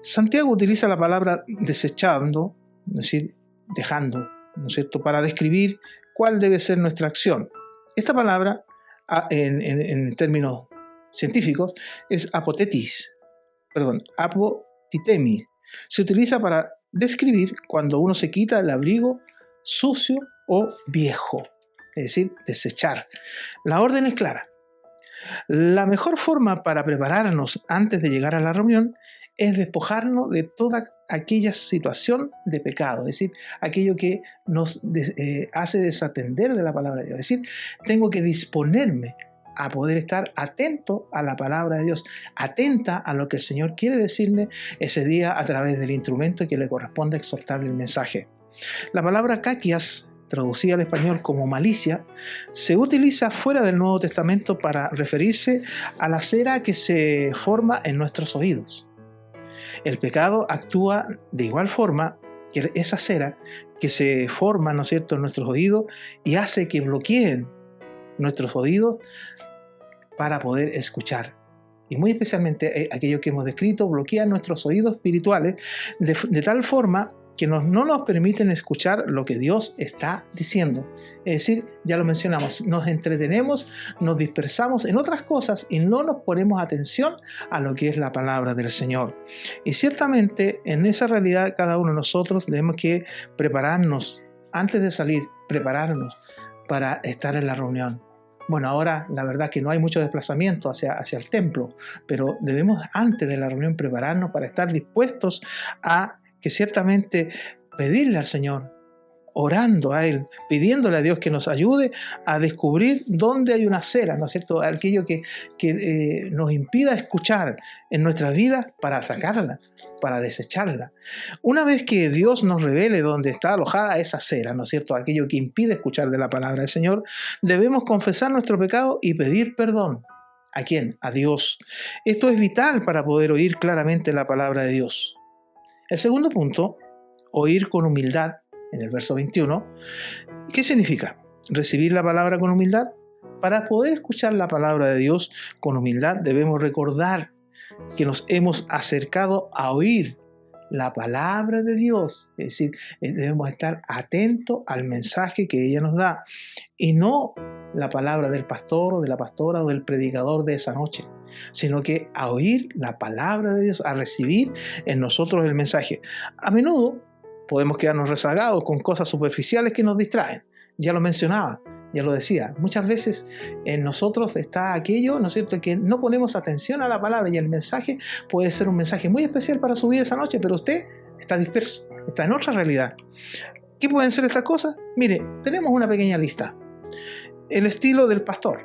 Santiago utiliza la palabra desechando, es decir, dejando, ¿no es cierto?, para describir cuál debe ser nuestra acción. Esta palabra, en términos científicos, es apotitemi. Se utiliza para describir cuando uno se quita el abrigo sucio o viejo, es decir, desechar. La orden es clara. La mejor forma para prepararnos antes de llegar a la reunión es despojarnos de toda aquella situación de pecado, es decir, aquello que nos hace desatender de la palabra de Dios. Es decir, tengo que disponerme a poder estar atento a la palabra de Dios, atenta a lo que el Señor quiere decirme ese día a través del instrumento que le corresponde exhortarle el mensaje. La palabra kakias, traducida al español como malicia, se utiliza fuera del Nuevo Testamento para referirse a la cera que se forma en nuestros oídos. El pecado actúa de igual forma que esa cera que se forma, ¿no es cierto?, en nuestros oídos y hace que bloqueen nuestros oídos para poder escuchar. Y muy especialmente aquello que hemos descrito bloquea nuestros oídos espirituales de tal forma que no nos permiten escuchar lo que Dios está diciendo. Es decir, ya lo mencionamos, nos entretenemos, nos dispersamos en otras cosas y no nos ponemos atención a lo que es la palabra del Señor. Y ciertamente en esa realidad cada uno de nosotros tenemos que prepararnos, antes de salir, prepararnos para estar en la reunión. Bueno, ahora la verdad que no hay mucho desplazamiento hacia el templo, pero debemos antes de la reunión prepararnos para estar dispuestos a que ciertamente pedirle al Señor, orando a Él, pidiéndole a Dios que nos ayude a descubrir dónde hay una cera, ¿no es cierto?, aquello que nos impida escuchar en nuestras vidas para sacarla, para desecharla. Una vez que Dios nos revele dónde está alojada esa cera, ¿no es cierto?, aquello que impide escuchar de la palabra del Señor, debemos confesar nuestro pecado y pedir perdón. ¿A quién? A Dios. Esto es vital para poder oír claramente la palabra de Dios. El segundo punto, oír con humildad, en el verso 21, ¿qué significa? recibir la palabra con humildad. Para poder escuchar la palabra de Dios con humildad debemos recordar que nos hemos acercado a oír la palabra de Dios. Es decir, debemos estar atentos al mensaje que ella nos da y no la palabra del pastor o de la pastora o del predicador de esa noche, sino que a oír la palabra de Dios, a recibir en nosotros el mensaje. A menudo podemos quedarnos rezagados con cosas superficiales que nos distraen. Ya lo mencionaba, ya lo decía. Muchas veces en nosotros está aquello, ¿no es cierto?, que no ponemos atención a la palabra y el mensaje puede ser un mensaje muy especial para su vida esa noche, pero usted está disperso, está en otra realidad. ¿Qué pueden ser estas cosas? Mire, tenemos una pequeña lista. El estilo del pastor.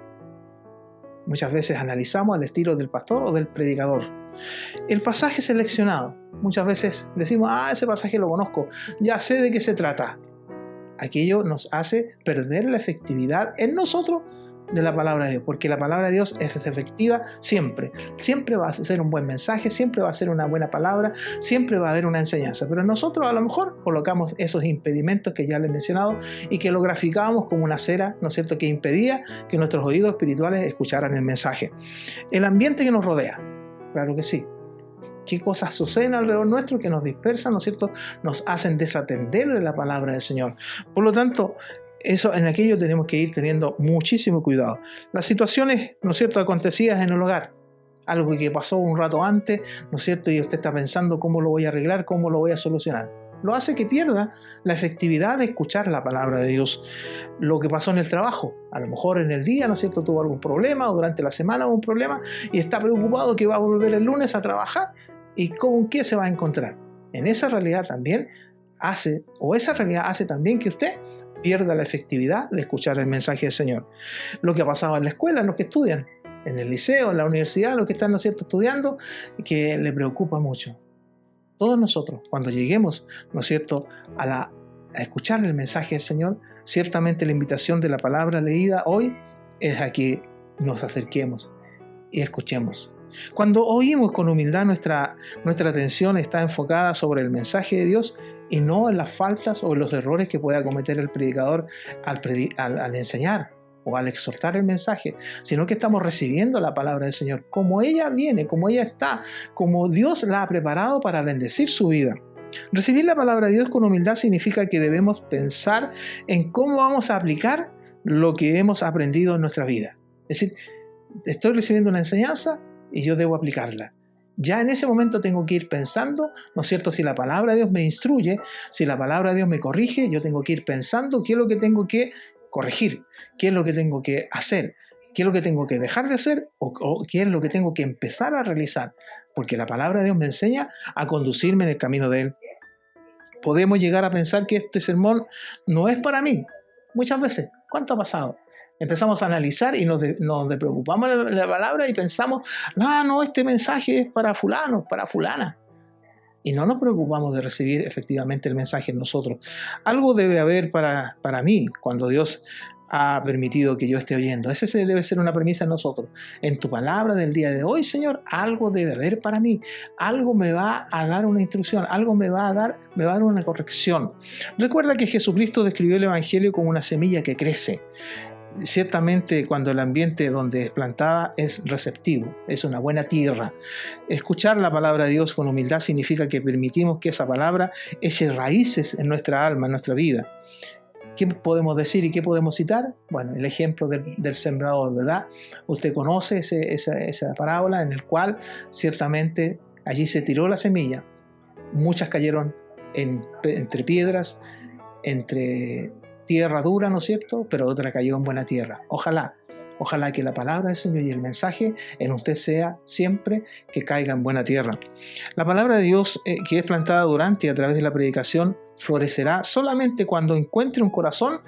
Muchas veces analizamos el estilo del pastor o del predicador. El pasaje seleccionado. Muchas veces decimos, ese pasaje lo conozco, ya sé de qué se trata. Aquello nos hace perder la efectividad en nosotros de la palabra de Dios, porque la palabra de Dios es efectiva siempre. Siempre va a ser un buen mensaje, siempre va a ser una buena palabra, siempre va a haber una enseñanza. Pero nosotros a lo mejor colocamos esos impedimentos que ya les he mencionado y que lo graficábamos como una cera, ¿no es cierto?, que impedía que nuestros oídos espirituales escucharan el mensaje. El ambiente que nos rodea, claro que sí. ¿Qué cosas suceden alrededor nuestro que nos dispersan, ¿no es cierto?, nos hacen desatender de la palabra del Señor? Por lo tanto, en aquello tenemos que ir teniendo muchísimo cuidado. Las situaciones, ¿no es cierto?, acontecidas en el hogar, algo que pasó un rato antes, ¿no es cierto?, y usted está pensando cómo lo voy a arreglar, cómo lo voy a solucionar. Lo hace que pierda la efectividad de escuchar la palabra de Dios. Lo que pasó en el trabajo, a lo mejor en el día, ¿no es cierto?, tuvo algún problema, o durante la semana hubo un problema, y está preocupado que va a volver el lunes a trabajar, ¿y con qué se va a encontrar? En esa realidad también hace también que usted pierda la efectividad de escuchar el mensaje del Señor. Lo que ha pasado en la escuela, los que estudian, en el liceo, en la universidad, los que están, ¿no es cierto?, estudiando, que le preocupa mucho. Todos nosotros, cuando lleguemos, ¿no es cierto?, a escuchar el mensaje del Señor, ciertamente la invitación de la palabra leída hoy es a que nos acerquemos y escuchemos. Cuando oímos con humildad, nuestra atención está enfocada sobre el mensaje de Dios y no en las faltas o en los errores que pueda cometer el predicador al enseñar o al exhortar el mensaje, sino que estamos recibiendo la palabra del Señor como ella viene, como ella está, como Dios la ha preparado para bendecir su vida. Recibir la palabra de Dios con humildad significa que debemos pensar en cómo vamos a aplicar lo que hemos aprendido en nuestra vida. Es decir, estoy recibiendo una enseñanza y yo debo aplicarla. Ya en ese momento tengo que ir pensando, ¿no es cierto?, si la palabra de Dios me instruye, si la palabra de Dios me corrige, yo tengo que ir pensando qué es lo que tengo que corregir, qué es lo que tengo que hacer, qué es lo que tengo que dejar de hacer o qué es lo que tengo que empezar a realizar, porque la palabra de Dios me enseña a conducirme en el camino de Él. Podemos llegar a pensar que este sermón no es para mí. Muchas veces, ¿cuánto ha pasado? Empezamos a analizar y nos preocupamos de la palabra y pensamos, no, este mensaje es para fulano, para fulana. Y no nos preocupamos de recibir efectivamente el mensaje en nosotros. Algo debe haber para mí cuando Dios ha permitido que yo esté oyendo. Ese debe ser una premisa en nosotros. En tu palabra del día de hoy, Señor, algo debe haber para mí. Algo me va a dar una instrucción, algo me va a dar una corrección. Recuerda que Jesucristo describió el Evangelio como una semilla que crece. Ciertamente cuando el ambiente donde es plantada es receptivo, es una buena tierra. Escuchar la palabra de Dios con humildad significa que permitimos que esa palabra eche raíces en nuestra alma, en nuestra vida. ¿Qué podemos decir y qué podemos citar? Bueno, el ejemplo del sembrador, ¿verdad? Usted conoce esa parábola en el cual ciertamente allí se tiró la semilla. Muchas cayeron entre piedras, entre tierra dura, ¿no es cierto?, pero otra cayó en buena tierra. Ojalá que la palabra del Señor y el mensaje en usted sea siempre que caiga en buena tierra. La palabra de Dios que es plantada durante y a través de la predicación florecerá solamente cuando encuentre un corazón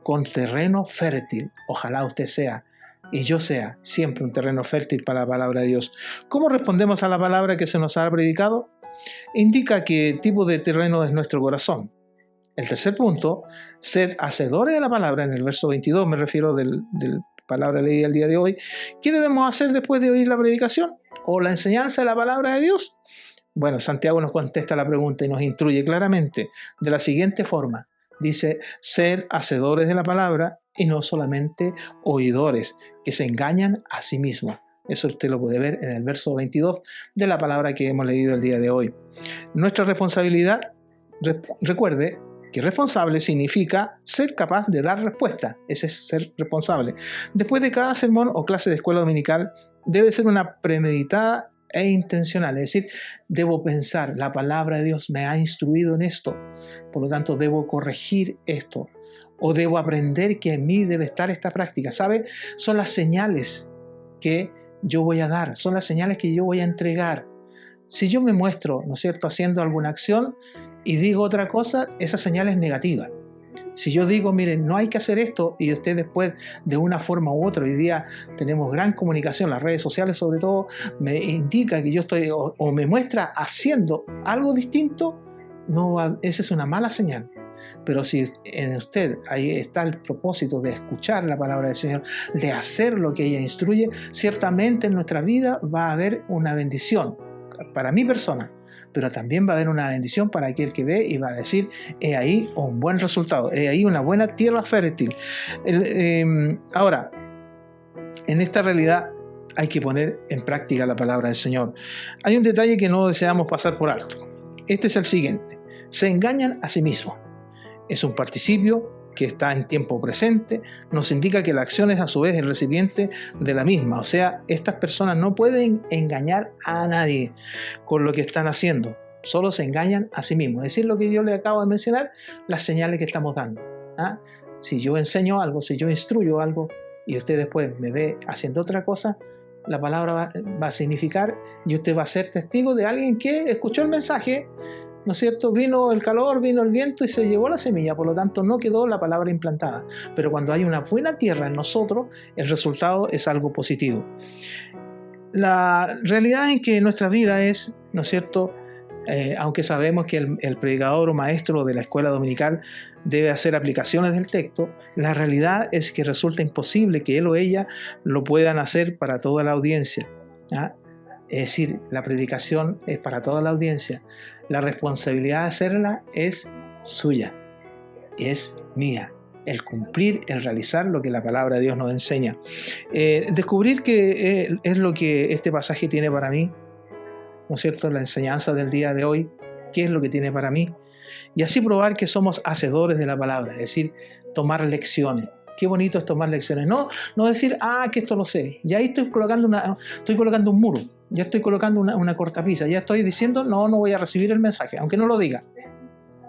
con terreno fértil. Ojalá usted sea y yo sea siempre un terreno fértil para la palabra de Dios. ¿Cómo respondemos a la palabra que se nos ha predicado? Indica qué tipo de terreno es nuestro corazón. El tercer punto, sed hacedores de la palabra, en el verso 22, me refiero del palabra leída el día de hoy. ¿Qué debemos hacer después de oír la predicación o la enseñanza de la palabra de Dios? Bueno, Santiago nos contesta la pregunta y nos instruye claramente de la siguiente forma. Dice, sed hacedores de la palabra y no solamente oidores que se engañan a sí mismos. Eso usted lo puede ver en el verso 22 de la palabra que hemos leído el día de hoy. Nuestra responsabilidad, recuerde que responsable significa ser capaz de dar respuesta. Ese es ser responsable. Después de cada sermón o clase de escuela dominical debe ser una premeditada e intencional. Es decir, debo pensar, la palabra de Dios me ha instruido en esto, por lo tanto debo corregir esto, o debo aprender que en mí debe estar esta práctica. ¿Sabe? Son las señales que yo voy a dar, son las señales que yo voy a entregar. Si yo me muestro, ¿no es cierto?, haciendo alguna acción y digo otra cosa, esa señal es negativa. Si yo digo, miren, no hay que hacer esto, y usted después, de una forma u otra, hoy día tenemos gran comunicación, las redes sociales sobre todo, me indica que yo estoy, o me muestra haciendo algo distinto, no, esa es una mala señal. Pero si en usted ahí está el propósito de escuchar la palabra del Señor, de hacer lo que ella instruye, ciertamente en nuestra vida va a haber una bendición para mi persona, pero también va a haber una bendición para aquel que ve y va a decir, he ahí un buen resultado, he ahí una buena tierra fértil. Ahora, en esta realidad hay que poner en práctica la palabra del Señor. Hay un detalle que no deseamos pasar por alto. Este es el siguiente: se engañan a sí mismos. Es un participio que está en tiempo presente, nos indica que la acción es a su vez el recipiente de la misma. O sea, estas personas no pueden engañar a nadie con lo que están haciendo, solo se engañan a sí mismos. Es decir, lo que yo le acabo de mencionar, las señales que estamos dando. Si yo enseño algo, si yo instruyo algo y usted después me ve haciendo otra cosa, la palabra va a significar, y usted va a ser testigo de alguien que escuchó el mensaje, ¿no es cierto? Vino el calor, vino el viento y se llevó la semilla, por lo tanto no quedó la palabra implantada. Pero cuando hay una buena tierra en nosotros, el resultado es algo positivo. La realidad es que nuestra vida es, ¿no es cierto?, aunque sabemos que el predicador o maestro de la escuela dominical debe hacer aplicaciones del texto, la realidad es que resulta imposible que él o ella lo puedan hacer para toda la audiencia. Es decir, la predicación es para toda la audiencia. La responsabilidad de hacerla es suya, es mía. El cumplir, el realizar lo que la palabra de Dios nos enseña. Descubrir qué es lo que este pasaje tiene para mí, ¿no es cierto? La enseñanza del día de hoy, qué es lo que tiene para mí. Y así probar que somos hacedores de la palabra, es decir, tomar lecciones. Qué bonito es tomar lecciones. No decir, que esto lo sé. Ya ahí estoy colocando un muro. Ya estoy colocando una cortapisa. Ya estoy diciendo, no voy a recibir el mensaje, aunque no lo diga.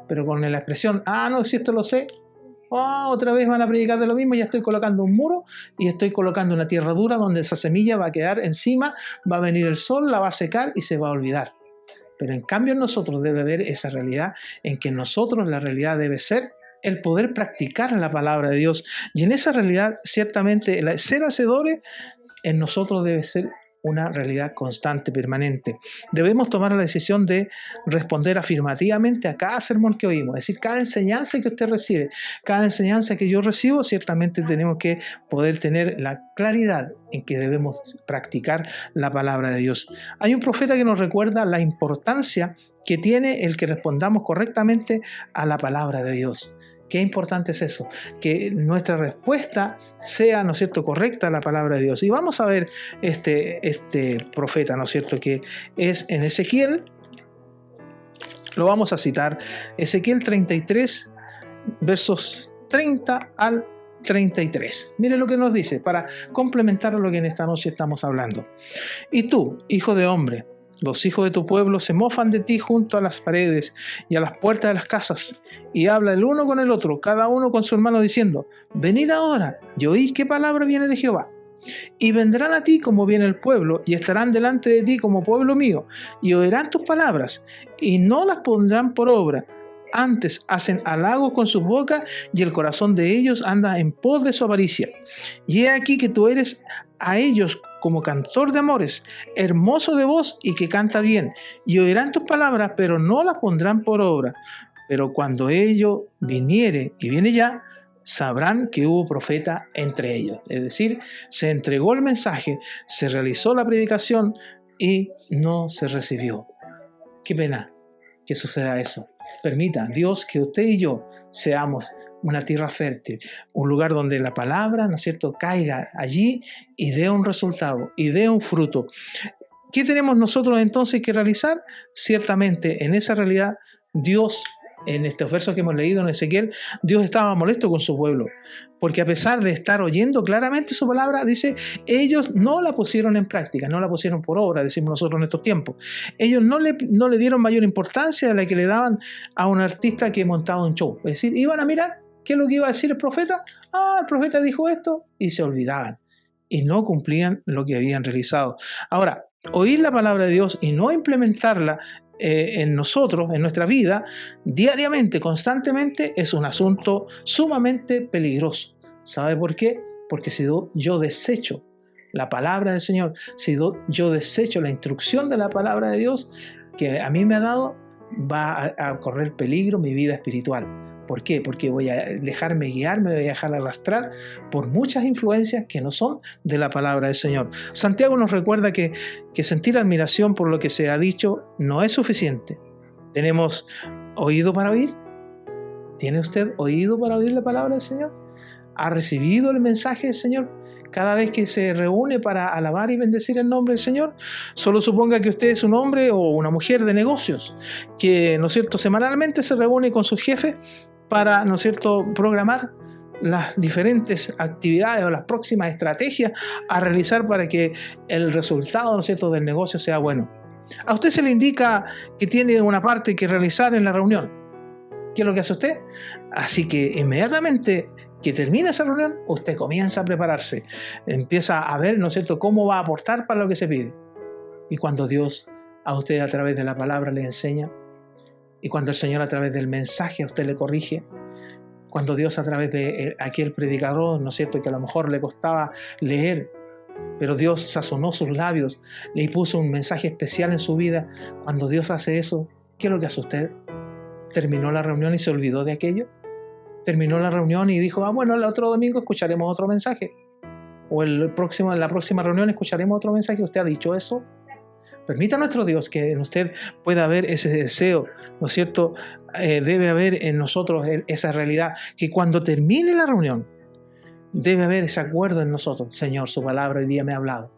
Pero con la expresión, si esto lo sé, otra vez van a predicar de lo mismo. Ya estoy colocando un muro y estoy colocando una tierra dura donde esa semilla va a quedar encima, va a venir el sol, la va a secar y se va a olvidar. Pero en cambio en nosotros debe haber esa realidad en que nosotros la realidad debe ser el poder practicar la palabra de Dios. Y en esa realidad, ciertamente, el ser hacedores en nosotros debe ser una realidad constante, permanente. Debemos tomar la decisión de responder afirmativamente a cada sermón que oímos. Es decir, cada enseñanza que usted recibe, cada enseñanza que yo recibo, ciertamente tenemos que poder tener la claridad en que debemos practicar la palabra de Dios. Hay un profeta que nos recuerda la importancia que tiene el que respondamos correctamente a la palabra de Dios. Qué importante es eso, que nuestra respuesta sea, ¿no es cierto?, correcta a la palabra de Dios. Y vamos a ver este profeta, ¿no es cierto?, que es en Ezequiel. Lo vamos a citar, Ezequiel 33, versos 30 al 33. Mire lo que nos dice, para complementar lo que en esta noche estamos hablando. Y tú, hijo de hombre, los hijos de tu pueblo se mofan de ti junto a las paredes y a las puertas de las casas, y habla el uno con el otro, cada uno con su hermano, diciendo, venid ahora, y oíd qué palabra viene de Jehová. Y vendrán a ti como viene el pueblo, y estarán delante de ti como pueblo mío, y oirán tus palabras, y no las pondrán por obra. Antes hacen halagos con sus bocas, y el corazón de ellos anda en pos de su avaricia. Y he aquí que tú eres a ellos como cantor de amores, hermoso de voz y que canta bien, y oirán tus palabras, pero no las pondrán por obra. Pero cuando ello viniere, y viene ya, sabrán que hubo profeta entre ellos. Es decir, se entregó el mensaje, se realizó la predicación y no se recibió. Qué pena que suceda eso. Permita, Dios, que usted y yo seamos una tierra fértil, un lugar donde la palabra, ¿no es cierto?, caiga allí y dé un resultado, y dé un fruto. ¿Qué tenemos nosotros entonces que realizar? Ciertamente, en esa realidad, Dios, en estos versos que hemos leído en Ezequiel, Dios estaba molesto con su pueblo, porque a pesar de estar oyendo claramente su palabra, dice, ellos no la pusieron en práctica, no la pusieron por obra, decimos nosotros en estos tiempos. Ellos no le dieron mayor importancia a la que le daban a un artista que montaba un show. Es decir, iban a mirar qué es lo que iba a decir el profeta. El profeta dijo esto, y se olvidaban, y no cumplían lo que habían realizado. Ahora, oír la palabra de Dios y no implementarla en nosotros, en nuestra vida, diariamente, constantemente, es un asunto sumamente peligroso. ¿Sabe por qué? Porque si yo desecho la palabra del Señor, si yo desecho la instrucción de la palabra de Dios que a mí me ha dado, va a correr peligro mi vida espiritual. ¿Por qué? Porque voy a dejarme guiar, me voy a dejar arrastrar por muchas influencias que no son de la palabra del Señor. Santiago nos recuerda que sentir admiración por lo que se ha dicho no es suficiente. ¿Tenemos oído para oír? ¿Tiene usted oído para oír la palabra del Señor? ¿Ha recibido el mensaje del Señor cada vez que se reúne para alabar y bendecir el nombre del Señor? Solo suponga que usted es un hombre o una mujer de negocios que, ¿no es cierto?, semanalmente se reúne con su jefe para, ¿no es cierto?, programar las diferentes actividades o las próximas estrategias a realizar para que el resultado, ¿no es cierto?, del negocio sea bueno. A usted se le indica que tiene una parte que realizar en la reunión. ¿Qué es lo que hace usted? Así que inmediatamente que termina esa reunión, usted comienza a prepararse, empieza a ver, ¿no es cierto?, cómo va a aportar para lo que se pide. Y cuando Dios a usted a través de la palabra le enseña, y cuando el Señor a través del mensaje a usted le corrige, cuando Dios a través de aquel predicador, ¿no es cierto?, que a lo mejor le costaba leer, pero Dios sazonó sus labios, le puso un mensaje especial en su vida. Cuando Dios hace eso, ¿qué es lo que hace usted? ¿Terminó la reunión y se olvidó de aquello? ¿Terminó la reunión y dijo, bueno, el otro domingo escucharemos otro mensaje? ¿O en la próxima reunión escucharemos otro mensaje? ¿Usted ha dicho eso? Permita a nuestro Dios que en usted pueda haber ese deseo, ¿no es cierto? Debe haber en nosotros esa realidad, que cuando termine la reunión, debe haber ese acuerdo en nosotros. Señor, su palabra hoy día me ha hablado,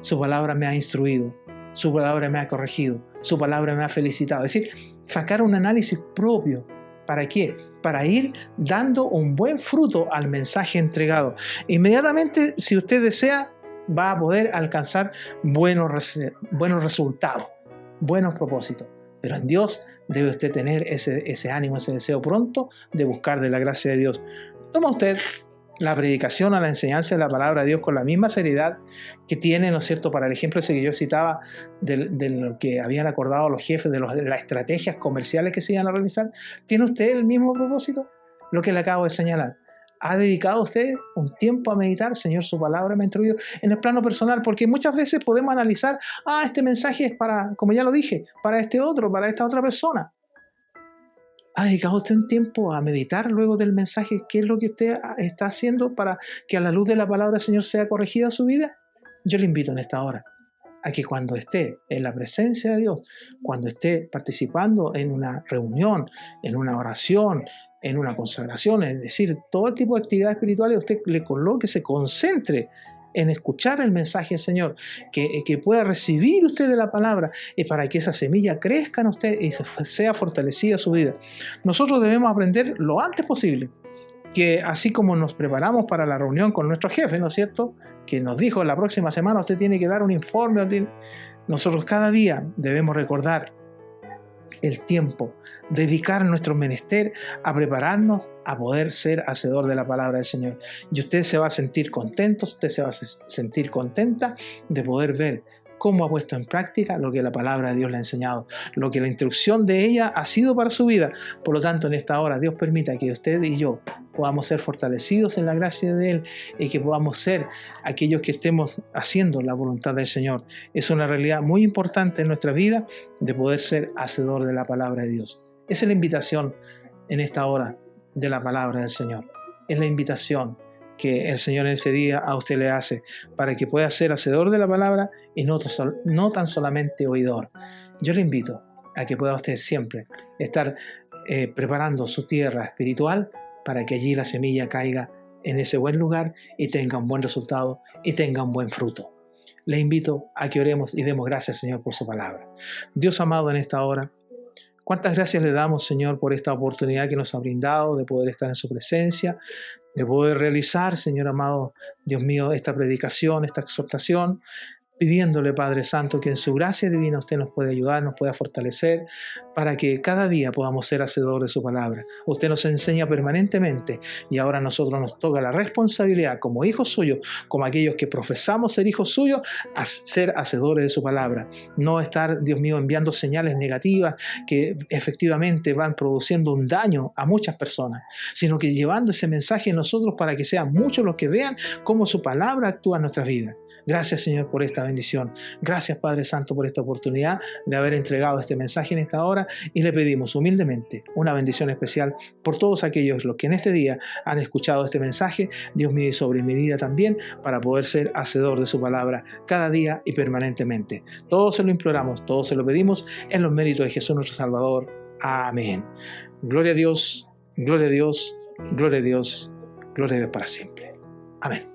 su palabra me ha instruido, su palabra me ha corregido, su palabra me ha felicitado. Es decir, sacar un análisis propio. ¿Para qué? Para ir dando un buen fruto al mensaje entregado. Inmediatamente, si usted desea, va a poder alcanzar buenos resultados, buenos propósitos. Pero en Dios debe usted tener ese ánimo, ese deseo pronto de buscar de la gracia de Dios. Toma usted la predicación a la enseñanza de la palabra de Dios con la misma seriedad que tiene, ¿no es cierto?, para el ejemplo ese que yo citaba de lo que habían acordado los jefes de las estrategias comerciales que se iban a realizar. ¿Tiene usted el mismo propósito? Lo que le acabo de señalar. ¿Ha dedicado usted un tiempo a meditar? Señor, su palabra me ha instruido en el plano personal, porque muchas veces podemos analizar, este mensaje es para, como ya lo dije, para este otro, para esta otra persona. ¿Ha dedicado usted un tiempo a meditar luego del mensaje? ¿Qué es lo que usted está haciendo para que a la luz de la palabra del Señor sea corregida su vida? Yo le invito en esta hora a que cuando esté en la presencia de Dios, cuando esté participando en una reunión, en una oración, en una consagración, es decir, todo tipo de actividades espirituales, usted le coloque, se concentre en escuchar el mensaje del Señor, que pueda recibir usted de la palabra y para que esa semilla crezca en usted y sea fortalecida su vida. Nosotros debemos aprender lo antes posible, que así como nos preparamos para la reunión con nuestro jefe, ¿no es cierto?, que nos dijo la próxima semana usted tiene que dar un informe, nosotros cada día debemos recordar el tiempo, dedicar nuestro menester a prepararnos a poder ser hacedor de la palabra del Señor. Y usted se va a sentir contento, usted se va a sentir contenta de poder ver cómo ha puesto en práctica lo que la palabra de Dios le ha enseñado, lo que la instrucción de ella ha sido para su vida. Por lo tanto, en esta hora, Dios permita que usted y yo podamos ser fortalecidos en la gracia de Él y que podamos ser aquellos que estemos haciendo la voluntad del Señor. Es una realidad muy importante en nuestra vida de poder ser hacedor de la palabra de Dios. Esa es la invitación en esta hora de la palabra del Señor. Es la invitación que el Señor en ese día a usted le hace para que pueda ser hacedor de la palabra y no tan solamente oidor. Yo le invito a que pueda usted siempre estar preparando su tierra espiritual para que allí la semilla caiga en ese buen lugar y tenga un buen resultado y tenga un buen fruto. Le invito a que oremos y demos gracias, Señor, por su palabra. Dios amado, en esta hora, cuántas gracias le damos, Señor, por esta oportunidad que nos ha brindado de poder estar en su presencia, de poder realizar, Señor amado, Dios mío, esta predicación, esta exhortación, pidiéndole, Padre Santo, que en su gracia divina usted nos pueda ayudar, nos pueda fortalecer, para que cada día podamos ser hacedores de su palabra. Usted nos enseña permanentemente y ahora a nosotros nos toca la responsabilidad como hijos suyos, como aquellos que profesamos ser hijos suyos, a ser hacedores de su palabra. No estar, Dios mío, enviando señales negativas que efectivamente van produciendo un daño a muchas personas, sino que llevando ese mensaje en nosotros para que sean muchos los que vean cómo su palabra actúa en nuestras vidas. Gracias, Señor, por esta bendición. Gracias, Padre Santo, por esta oportunidad de haber entregado este mensaje en esta hora, y le pedimos humildemente una bendición especial por todos aquellos los que en este día han escuchado este mensaje, Dios mío, y sobre mi vida también, para poder ser hacedor de su palabra cada día y permanentemente. Todo se lo imploramos, todo se lo pedimos en los méritos de Jesús nuestro Salvador. Amén. Gloria a Dios, gloria a Dios, gloria a Dios, gloria a Dios para siempre. Amén.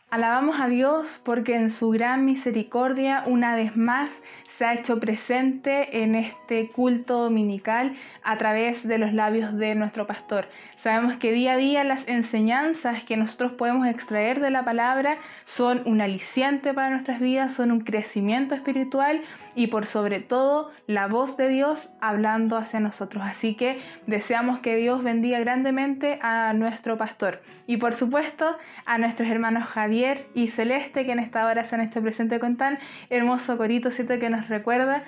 Alabamos a Dios porque en su gran misericordia una vez más se ha hecho presente en este culto dominical a través de los labios de nuestro pastor. Sabemos que día a día las enseñanzas que nosotros podemos extraer de la palabra son un aliciente para nuestras vidas, son un crecimiento espiritual y por sobre todo la voz de Dios hablando hacia nosotros. Así que deseamos que Dios bendiga grandemente a nuestro pastor y por supuesto a nuestros hermanos Javier y Celeste, que en esta hora se han hecho presente con tan hermoso corito, ¿cierto?, que nos recuerda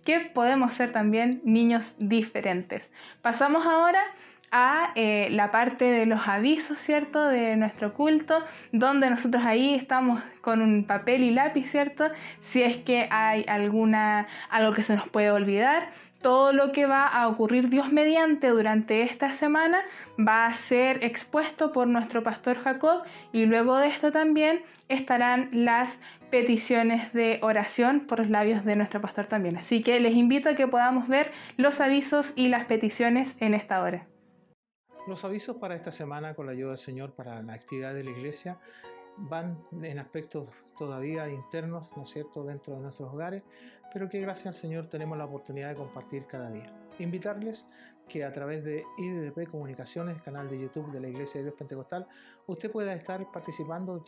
que podemos ser también niños diferentes. Pasamos ahora a la parte de los avisos, ¿cierto?, de nuestro culto, donde nosotros ahí estamos con un papel y lápiz, ¿cierto?, si es que hay algo que se nos puede olvidar. Todo lo que va a ocurrir Dios mediante durante esta semana va a ser expuesto por nuestro pastor Jacob, y luego de esto también estarán las peticiones de oración por los labios de nuestro pastor también. Así que les invito a que podamos ver los avisos y las peticiones en esta hora. Los avisos para esta semana, con la ayuda del Señor, para la actividad de la iglesia, van en aspectos todavía internos, ¿no es cierto?, dentro de nuestros hogares, pero que gracias al Señor tenemos la oportunidad de compartir cada día. Invitarles que a través de IDDP Comunicaciones, el canal de YouTube de la Iglesia de Dios Pentecostal, usted pueda estar participando,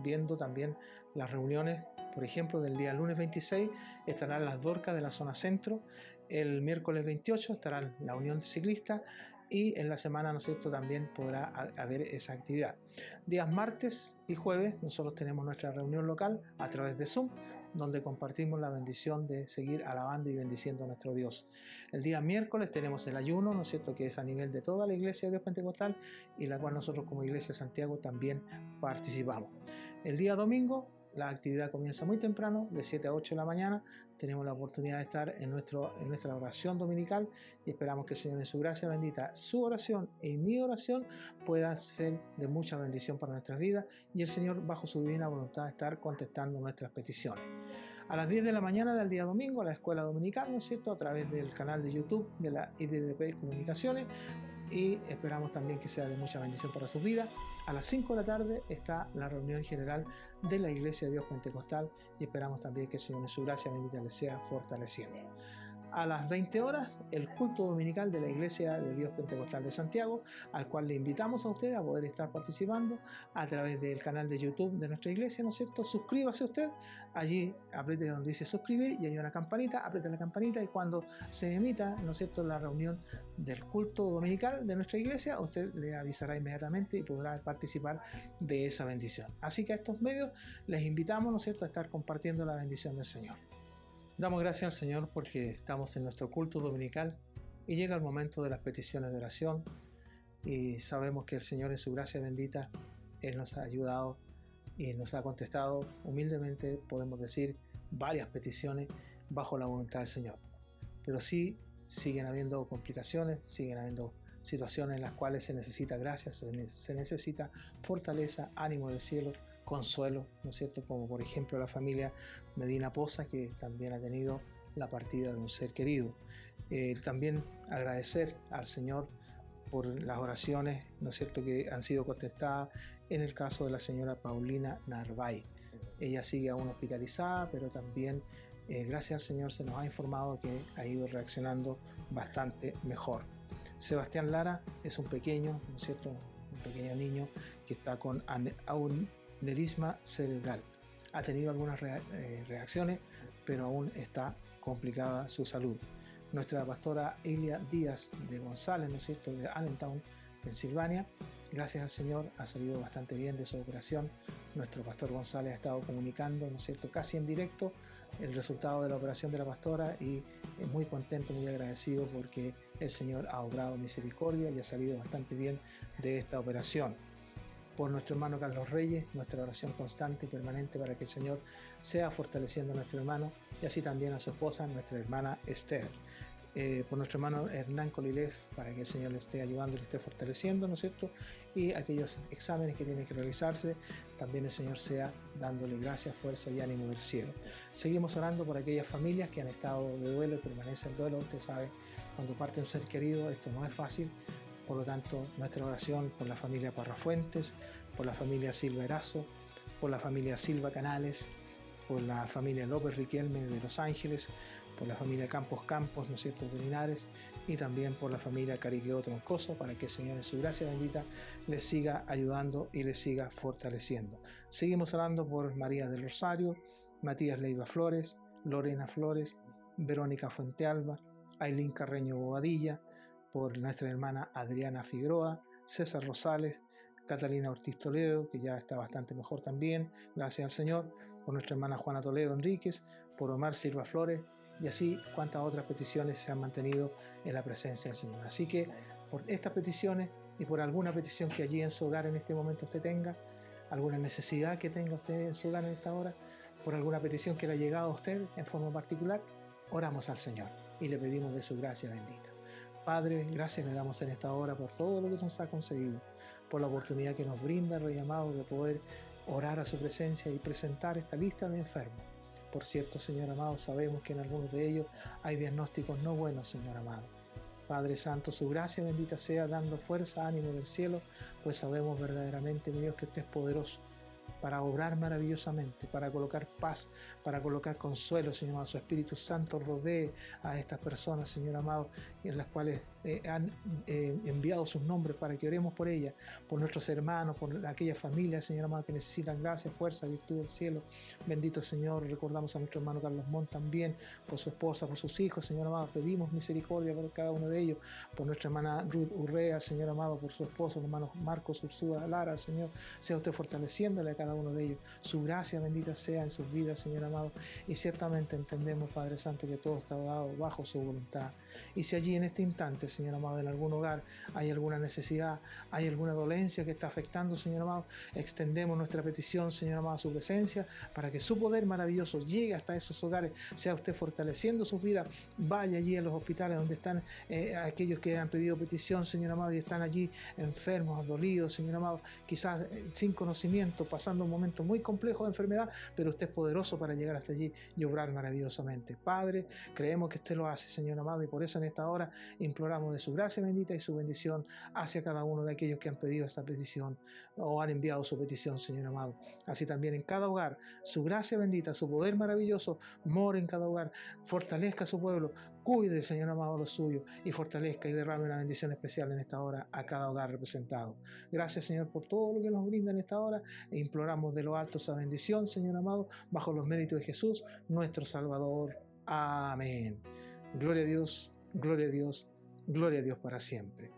viendo también las reuniones. Por ejemplo, del día lunes 26 estarán las Dorcas de la zona centro, el miércoles 28 estará la Unión Ciclista, y en la semana, ¿no es cierto?, también podrá haber esa actividad. Días martes y jueves nosotros tenemos nuestra reunión local a través de Zoom, donde compartimos la bendición de seguir alabando y bendiciendo a nuestro Dios. El día miércoles tenemos el ayuno, ¿no es cierto?, que es a nivel de toda la Iglesia de Dios Pentecostal, y la cual nosotros como Iglesia de Santiago también participamos. El día domingo la actividad comienza muy temprano, de 7 a 8 de la mañana. Tenemos la oportunidad de estar en nuestra oración dominical, y esperamos que el Señor en su gracia bendita, su oración y mi oración pueda ser de mucha bendición para nuestras vidas, y el Señor bajo su divina voluntad estar contestando nuestras peticiones. A las 10 de la mañana del día domingo, la escuela dominical, ¿no es cierto?, a través del canal de YouTube de la IDDP Comunicaciones, y esperamos también que sea de mucha bendición para sus vidas. A las 5 de la tarde está la reunión general de la Iglesia de Dios Pentecostal, y esperamos también que el Señor en su gracia bendita les sea fortaleciendo. A las 20 horas, el culto dominical de la Iglesia de Dios Pentecostal de Santiago, al cual le invitamos a usted a poder estar participando a través del canal de YouTube de nuestra iglesia, ¿no es cierto? Suscríbase usted, allí apriete donde dice suscribir y hay una campanita, apriete la campanita, y cuando se emita, ¿no es cierto?, la reunión del culto dominical de nuestra iglesia, usted le avisará inmediatamente y podrá participar de esa bendición. Así que a estos medios les invitamos, ¿no es cierto?, a estar compartiendo la bendición del Señor. Damos gracias al Señor porque estamos en nuestro culto dominical y llega el momento de las peticiones de oración, y sabemos que el Señor en su gracia bendita, Él nos ha ayudado y nos ha contestado humildemente, podemos decir, varias peticiones bajo la voluntad del Señor. Pero sí siguen habiendo complicaciones, siguen habiendo situaciones en las cuales se necesita gracia, se necesita fortaleza, ánimo del cielo, consuelo, ¿no es cierto?, como por ejemplo la familia Medina Poza, que también ha tenido la partida de un ser querido. También agradecer al Señor por las oraciones, ¿no es cierto?, que han sido contestadas en el caso de la señora Paulina Narváez. Ella sigue aún hospitalizada, pero también gracias al Señor se nos ha informado que ha ido reaccionando bastante mejor. Sebastián Lara es un pequeño, ¿no es cierto?, un pequeño niño que está con aneurisma cerebral. Ha tenido algunas reacciones, pero aún está complicada su salud. Nuestra pastora Ilia Díaz de González, ¿no es cierto?, de Allentown, Pensilvania, gracias al Señor ha salido bastante bien de su operación. Nuestro pastor González ha estado comunicando, ¿no es cierto?, casi en directo el resultado de la operación de la pastora, y es muy contento, muy agradecido porque el Señor ha obrado misericordia y ha salido bastante bien de esta operación. Por nuestro hermano Carlos Reyes, nuestra oración constante y permanente para que el Señor sea fortaleciendo a nuestro hermano, y así también a su esposa, nuestra hermana Esther. Por nuestro hermano Hernán Colilev, para que el Señor le esté ayudando, le esté fortaleciendo, ¿no es cierto?, y aquellos exámenes que tienen que realizarse, también el Señor sea dándole gracias, fuerza y ánimo del cielo. Seguimos orando por aquellas familias que han estado de duelo y permanece el duelo. Usted sabe, cuando parte un ser querido, esto no es fácil. Por lo tanto, nuestra oración por la familia Parrafuentes, por la familia Silva Erazo, por la familia Silva Canales, por la familia López Riquelme de Los Ángeles, por la familia Campos, ¿no es cierto?, de Linares, y también por la familia Cariqueo Troncoso, para que el Señor en su gracia bendita les siga ayudando y les siga fortaleciendo. Seguimos orando por María del Rosario, Matías Leiva Flores, Lorena Flores, Verónica Fuentealba, Ailín Carreño Bobadilla, por nuestra hermana Adriana Figueroa, César Rosales, Catalina Ortiz Toledo, que ya está bastante mejor también, gracias al Señor, por nuestra hermana Juana Toledo Enríquez, por Omar Silva Flores, y así cuantas otras peticiones se han mantenido en la presencia del Señor. Así que por estas peticiones y por alguna petición que allí en su hogar en este momento usted tenga, alguna necesidad que tenga usted en su hogar en esta hora, por alguna petición que le ha llegado a usted en forma particular, oramos al Señor y le pedimos de su gracia bendita. Padre, gracias le damos en esta hora por todo lo que nos ha concedido, por la oportunidad que nos brinda, Rey amado, de poder orar a su presencia y presentar esta lista de enfermos. Por cierto, Señor amado, sabemos que en algunos de ellos hay diagnósticos no buenos, Señor amado. Padre Santo, su gracia bendita sea, dando fuerza, ánimo del cielo, pues sabemos verdaderamente, mi Dios, que usted es poderoso para obrar maravillosamente, para colocar paz, para colocar consuelo, Señor amado. Su Espíritu Santo rodee a estas personas, Señor amado, en las cuales han enviado sus nombres para que oremos por ellas, por nuestros hermanos, por aquellas familias, Señor amado, que necesitan gracia, fuerza, virtud del cielo. Bendito Señor, recordamos a nuestro hermano Carlos Montt también, por su esposa, por sus hijos, Señor amado. Pedimos misericordia por cada uno de ellos, por nuestra hermana Ruth Urrea, Señor amado, por su esposo, hermanos Marcos Ursúa Lara, Señor, sea usted fortaleciéndole a cada uno de ellos. Su gracia bendita sea en sus vidas, Señor amado, y ciertamente entendemos, Padre Santo, que todo está dado bajo su voluntad. Y si allí en este instante, Señor amado, en algún hogar hay alguna necesidad, hay alguna dolencia que está afectando, Señor amado, extendemos nuestra petición, Señor amado, a su presencia, para que su poder maravilloso llegue hasta esos hogares, sea usted fortaleciendo sus vidas. Vaya allí a los hospitales donde están aquellos que han pedido petición, Señor amado, y están allí enfermos, dolidos, Señor amado, quizás sin conocimiento, pasando un momento muy complejo de enfermedad, pero usted es poderoso para llegar hasta allí y obrar maravillosamente. Padre, creemos que usted lo hace, Señor amado, y por eso en esta hora imploramos de su gracia bendita y su bendición hacia cada uno de aquellos que han pedido esta petición o han enviado su petición, Señor amado. Así también en cada hogar, su gracia bendita, su poder maravilloso, more en cada hogar, fortalezca a su pueblo, cuide, Señor amado, lo suyo, y fortalezca y derrame una bendición especial en esta hora a cada hogar representado. Gracias, Señor, por todo lo que nos brinda en esta hora, e imploramos de lo alto esa bendición, Señor amado, bajo los méritos de Jesús, nuestro Salvador. Amén. Gloria a Dios, gloria a Dios, gloria a Dios para siempre.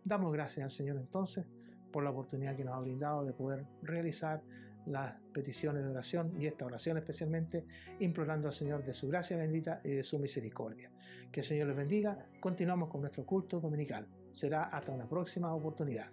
Damos gracias al Señor entonces por la oportunidad que nos ha brindado de poder realizar las peticiones de oración, y esta oración especialmente implorando al Señor de su gracia bendita y de su misericordia. Que el Señor les bendiga. Continuamos con nuestro culto dominical. Será hasta una próxima oportunidad.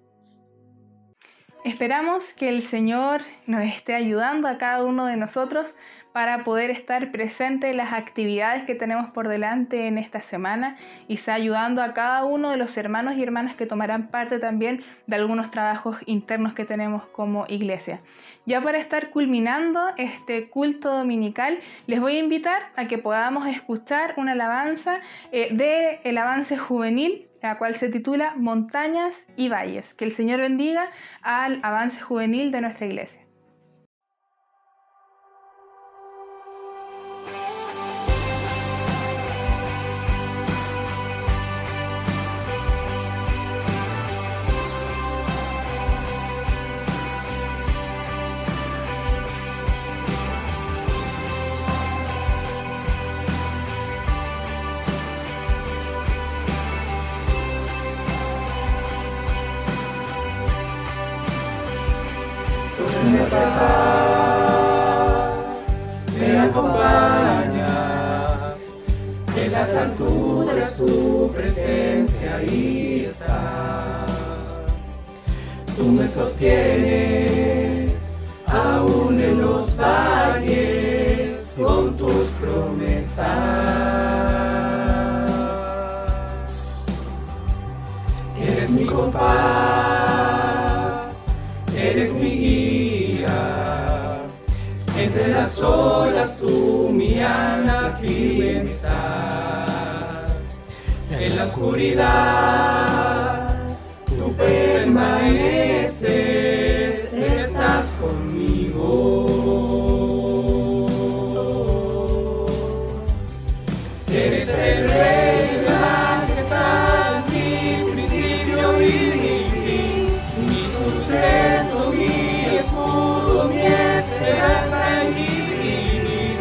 Esperamos que el Señor nos esté ayudando a cada uno de nosotros para poder estar presente en las actividades que tenemos por delante en esta semana, y está ayudando a cada uno de los hermanos y hermanas que tomarán parte también de algunos trabajos internos que tenemos como iglesia. Ya para estar culminando este culto dominical, les voy a invitar a que podamos escuchar una alabanza del avance juvenil, la cual se titula Montañas y Valles. Que el Señor bendiga al avance juvenil de nuestra iglesia. Me acompañas, en las alturas tu presencia ahí está. Tú me sostienes, aún en los valles, con tus promesas. Eres mi compás, eres mi guía. Entre las olas tú mi alma firme estás. En la oscuridad tú permaneces, estás conmigo. Eres el Rey de majestad, mi principio y mi fin, mi sustento, mi escudo, mi esperanza y mi vivir.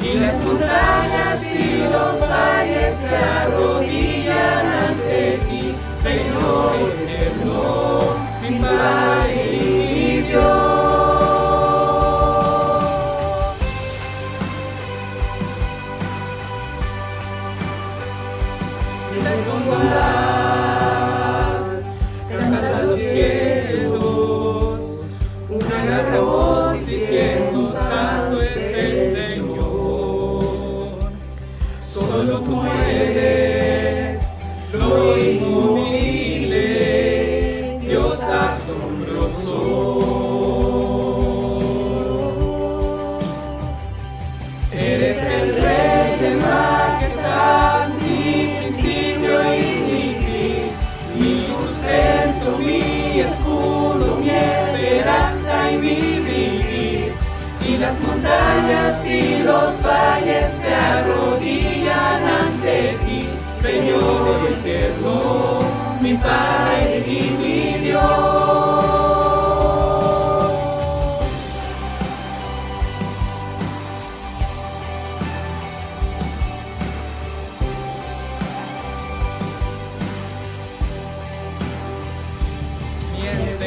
Y las montañas y los valles se arrodillan ante ti, Señor eterno, mi Padre y mi Dios. Y la bondad cantan los cielos, una gran voz diciendo santo es el Señor. Solo tú eres lo inmovible, Dios asombroso. Eres el Rey de majestad, mi principio y mi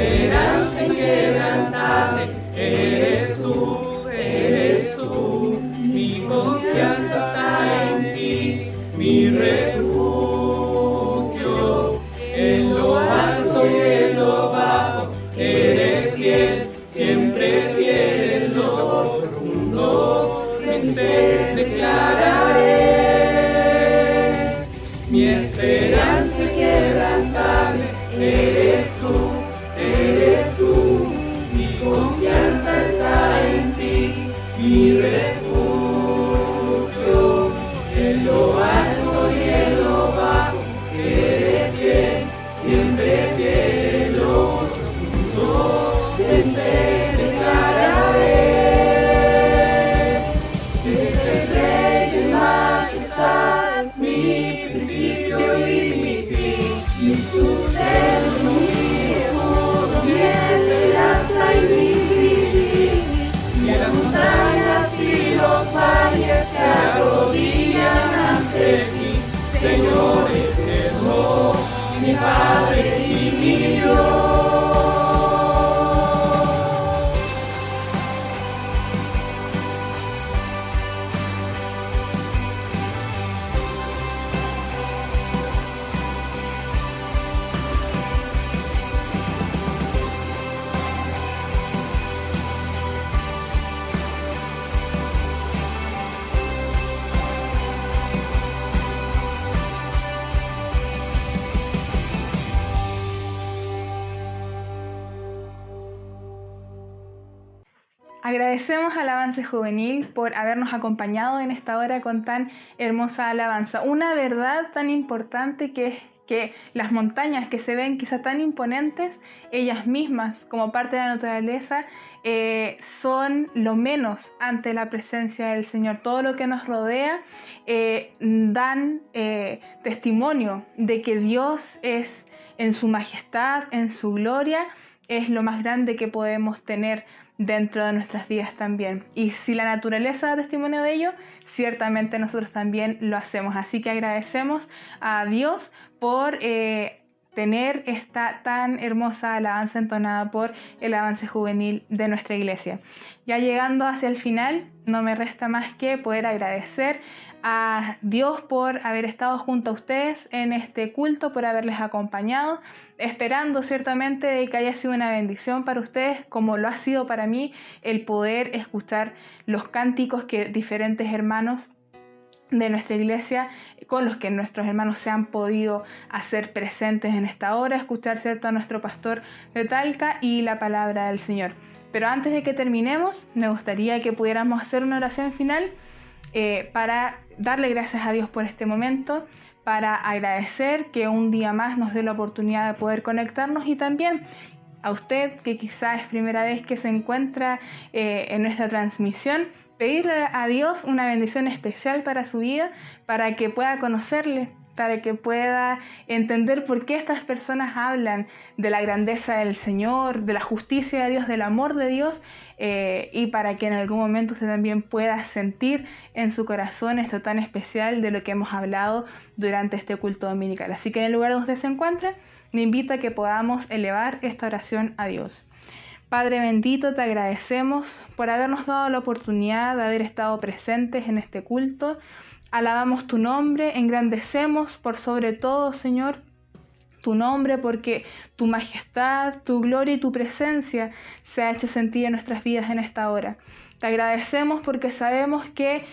esperanza inquebrantable, eres tú, mi confianza está en ti, mi refugio, en lo alto y en lo bajo, eres fiel, siempre fiel, en lo profundo, te declararé, mi esperanza inquebrantable, eres tú, mi confianza está en ti, mi refugio, en lo alto y en lo bajo, eres fiel, siempre fiel, en lo profundo, te declararé, eres el Rey de majestad, mi principio y mi fin, mi sustento, mi escudo, mi esperanza y mi vivir. Y las montañas y los valles se arrodillan ante ti, Señor eterno, mi Padre y mi Dios. Agradecemos al Avance Juvenil por habernos acompañado en esta hora con tan hermosa alabanza. Una verdad tan importante que es que las montañas que se ven quizá tan imponentes, ellas mismas como parte de la naturaleza, son lo menos ante la presencia del Señor. Todo lo que nos rodea dan testimonio de que Dios es en su majestad, en su gloria, es lo más grande que podemos tener dentro de nuestras vidas también. Y si la naturaleza da testimonio de ello, ciertamente nosotros también lo hacemos. Así que agradecemos a Dios por tener esta tan hermosa alabanza entonada por el Avance Juvenil de nuestra iglesia. Ya llegando hacia el final, no me resta más que poder agradecer a Dios por haber estado junto a ustedes en este culto, por haberles acompañado, esperando ciertamente de que haya sido una bendición para ustedes, como lo ha sido para mí el poder escuchar los cánticos que diferentes hermanos de nuestra iglesia, con los que nuestros hermanos se han podido hacer presentes en esta hora, escuchar, ¿cierto?, a nuestro pastor de Talca y la palabra del Señor. Pero antes de que terminemos, me gustaría que pudiéramos hacer una oración final para darle gracias a Dios por este momento, para agradecer que un día más nos dé la oportunidad de poder conectarnos, y también a usted que quizás es primera vez que se encuentra en nuestra transmisión, pedirle a Dios una bendición especial para su vida, para que pueda conocerle, para que pueda entender por qué estas personas hablan de la grandeza del Señor, de la justicia de Dios, del amor de Dios, y para que en algún momento usted también pueda sentir en su corazón esto tan especial de lo que hemos hablado durante este culto dominical. Así que en el lugar donde usted se encuentra, le invito a que podamos elevar esta oración a Dios. Padre bendito, te agradecemos por habernos dado la oportunidad de haber estado presentes en este culto. Alabamos tu nombre, engrandecemos por sobre todo, Señor, tu nombre, porque tu majestad, tu gloria y tu presencia se ha hecho sentir en nuestras vidas en esta hora. Te agradecemos porque sabemos que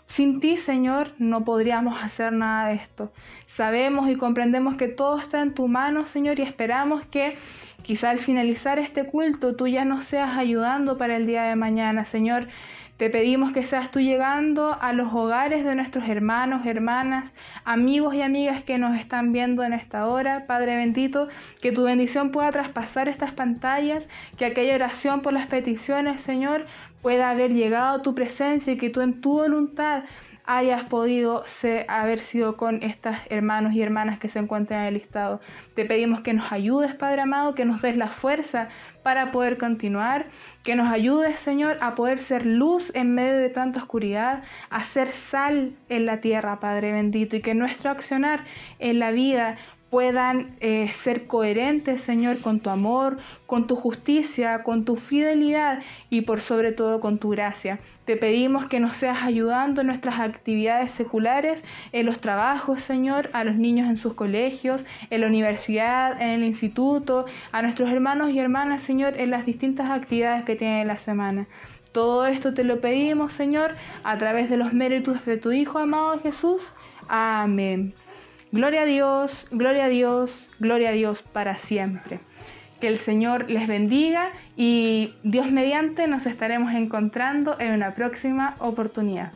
sin ti, Señor, no podríamos hacer nada de esto. Sabemos y comprendemos que todo está en tu mano, Señor, y esperamos que quizá al finalizar este culto tú ya nos seas ayudando para el día de mañana, Señor. Te pedimos que seas tú llegando a los hogares de nuestros hermanos, hermanas, amigos y amigas que nos están viendo en esta hora. Padre bendito, que tu bendición pueda traspasar estas pantallas, que aquella oración por las peticiones, Señor, pueda haber llegado a tu presencia y que tú en tu voluntad hayas podido haber sido con estos hermanos y hermanas que se encuentran en el listado. Te pedimos que nos ayudes, Padre amado, que nos des la fuerza para poder continuar, que nos ayudes, Señor, a poder ser luz en medio de tanta oscuridad, a ser sal en la tierra, Padre bendito, y que nuestro accionar en la vida puedan ser coherentes, Señor, con tu amor, con tu justicia, con tu fidelidad y por sobre todo con tu gracia. Te pedimos que nos seas ayudando en nuestras actividades seculares, en los trabajos, Señor, a los niños en sus colegios, en la universidad, en el instituto, a nuestros hermanos y hermanas, Señor, en las distintas actividades que tienen en la semana. Todo esto te lo pedimos, Señor, a través de los méritos de tu Hijo amado Jesús. Amén. Gloria a Dios, gloria a Dios, gloria a Dios para siempre. Que el Señor les bendiga y Dios mediante nos estaremos encontrando en una próxima oportunidad.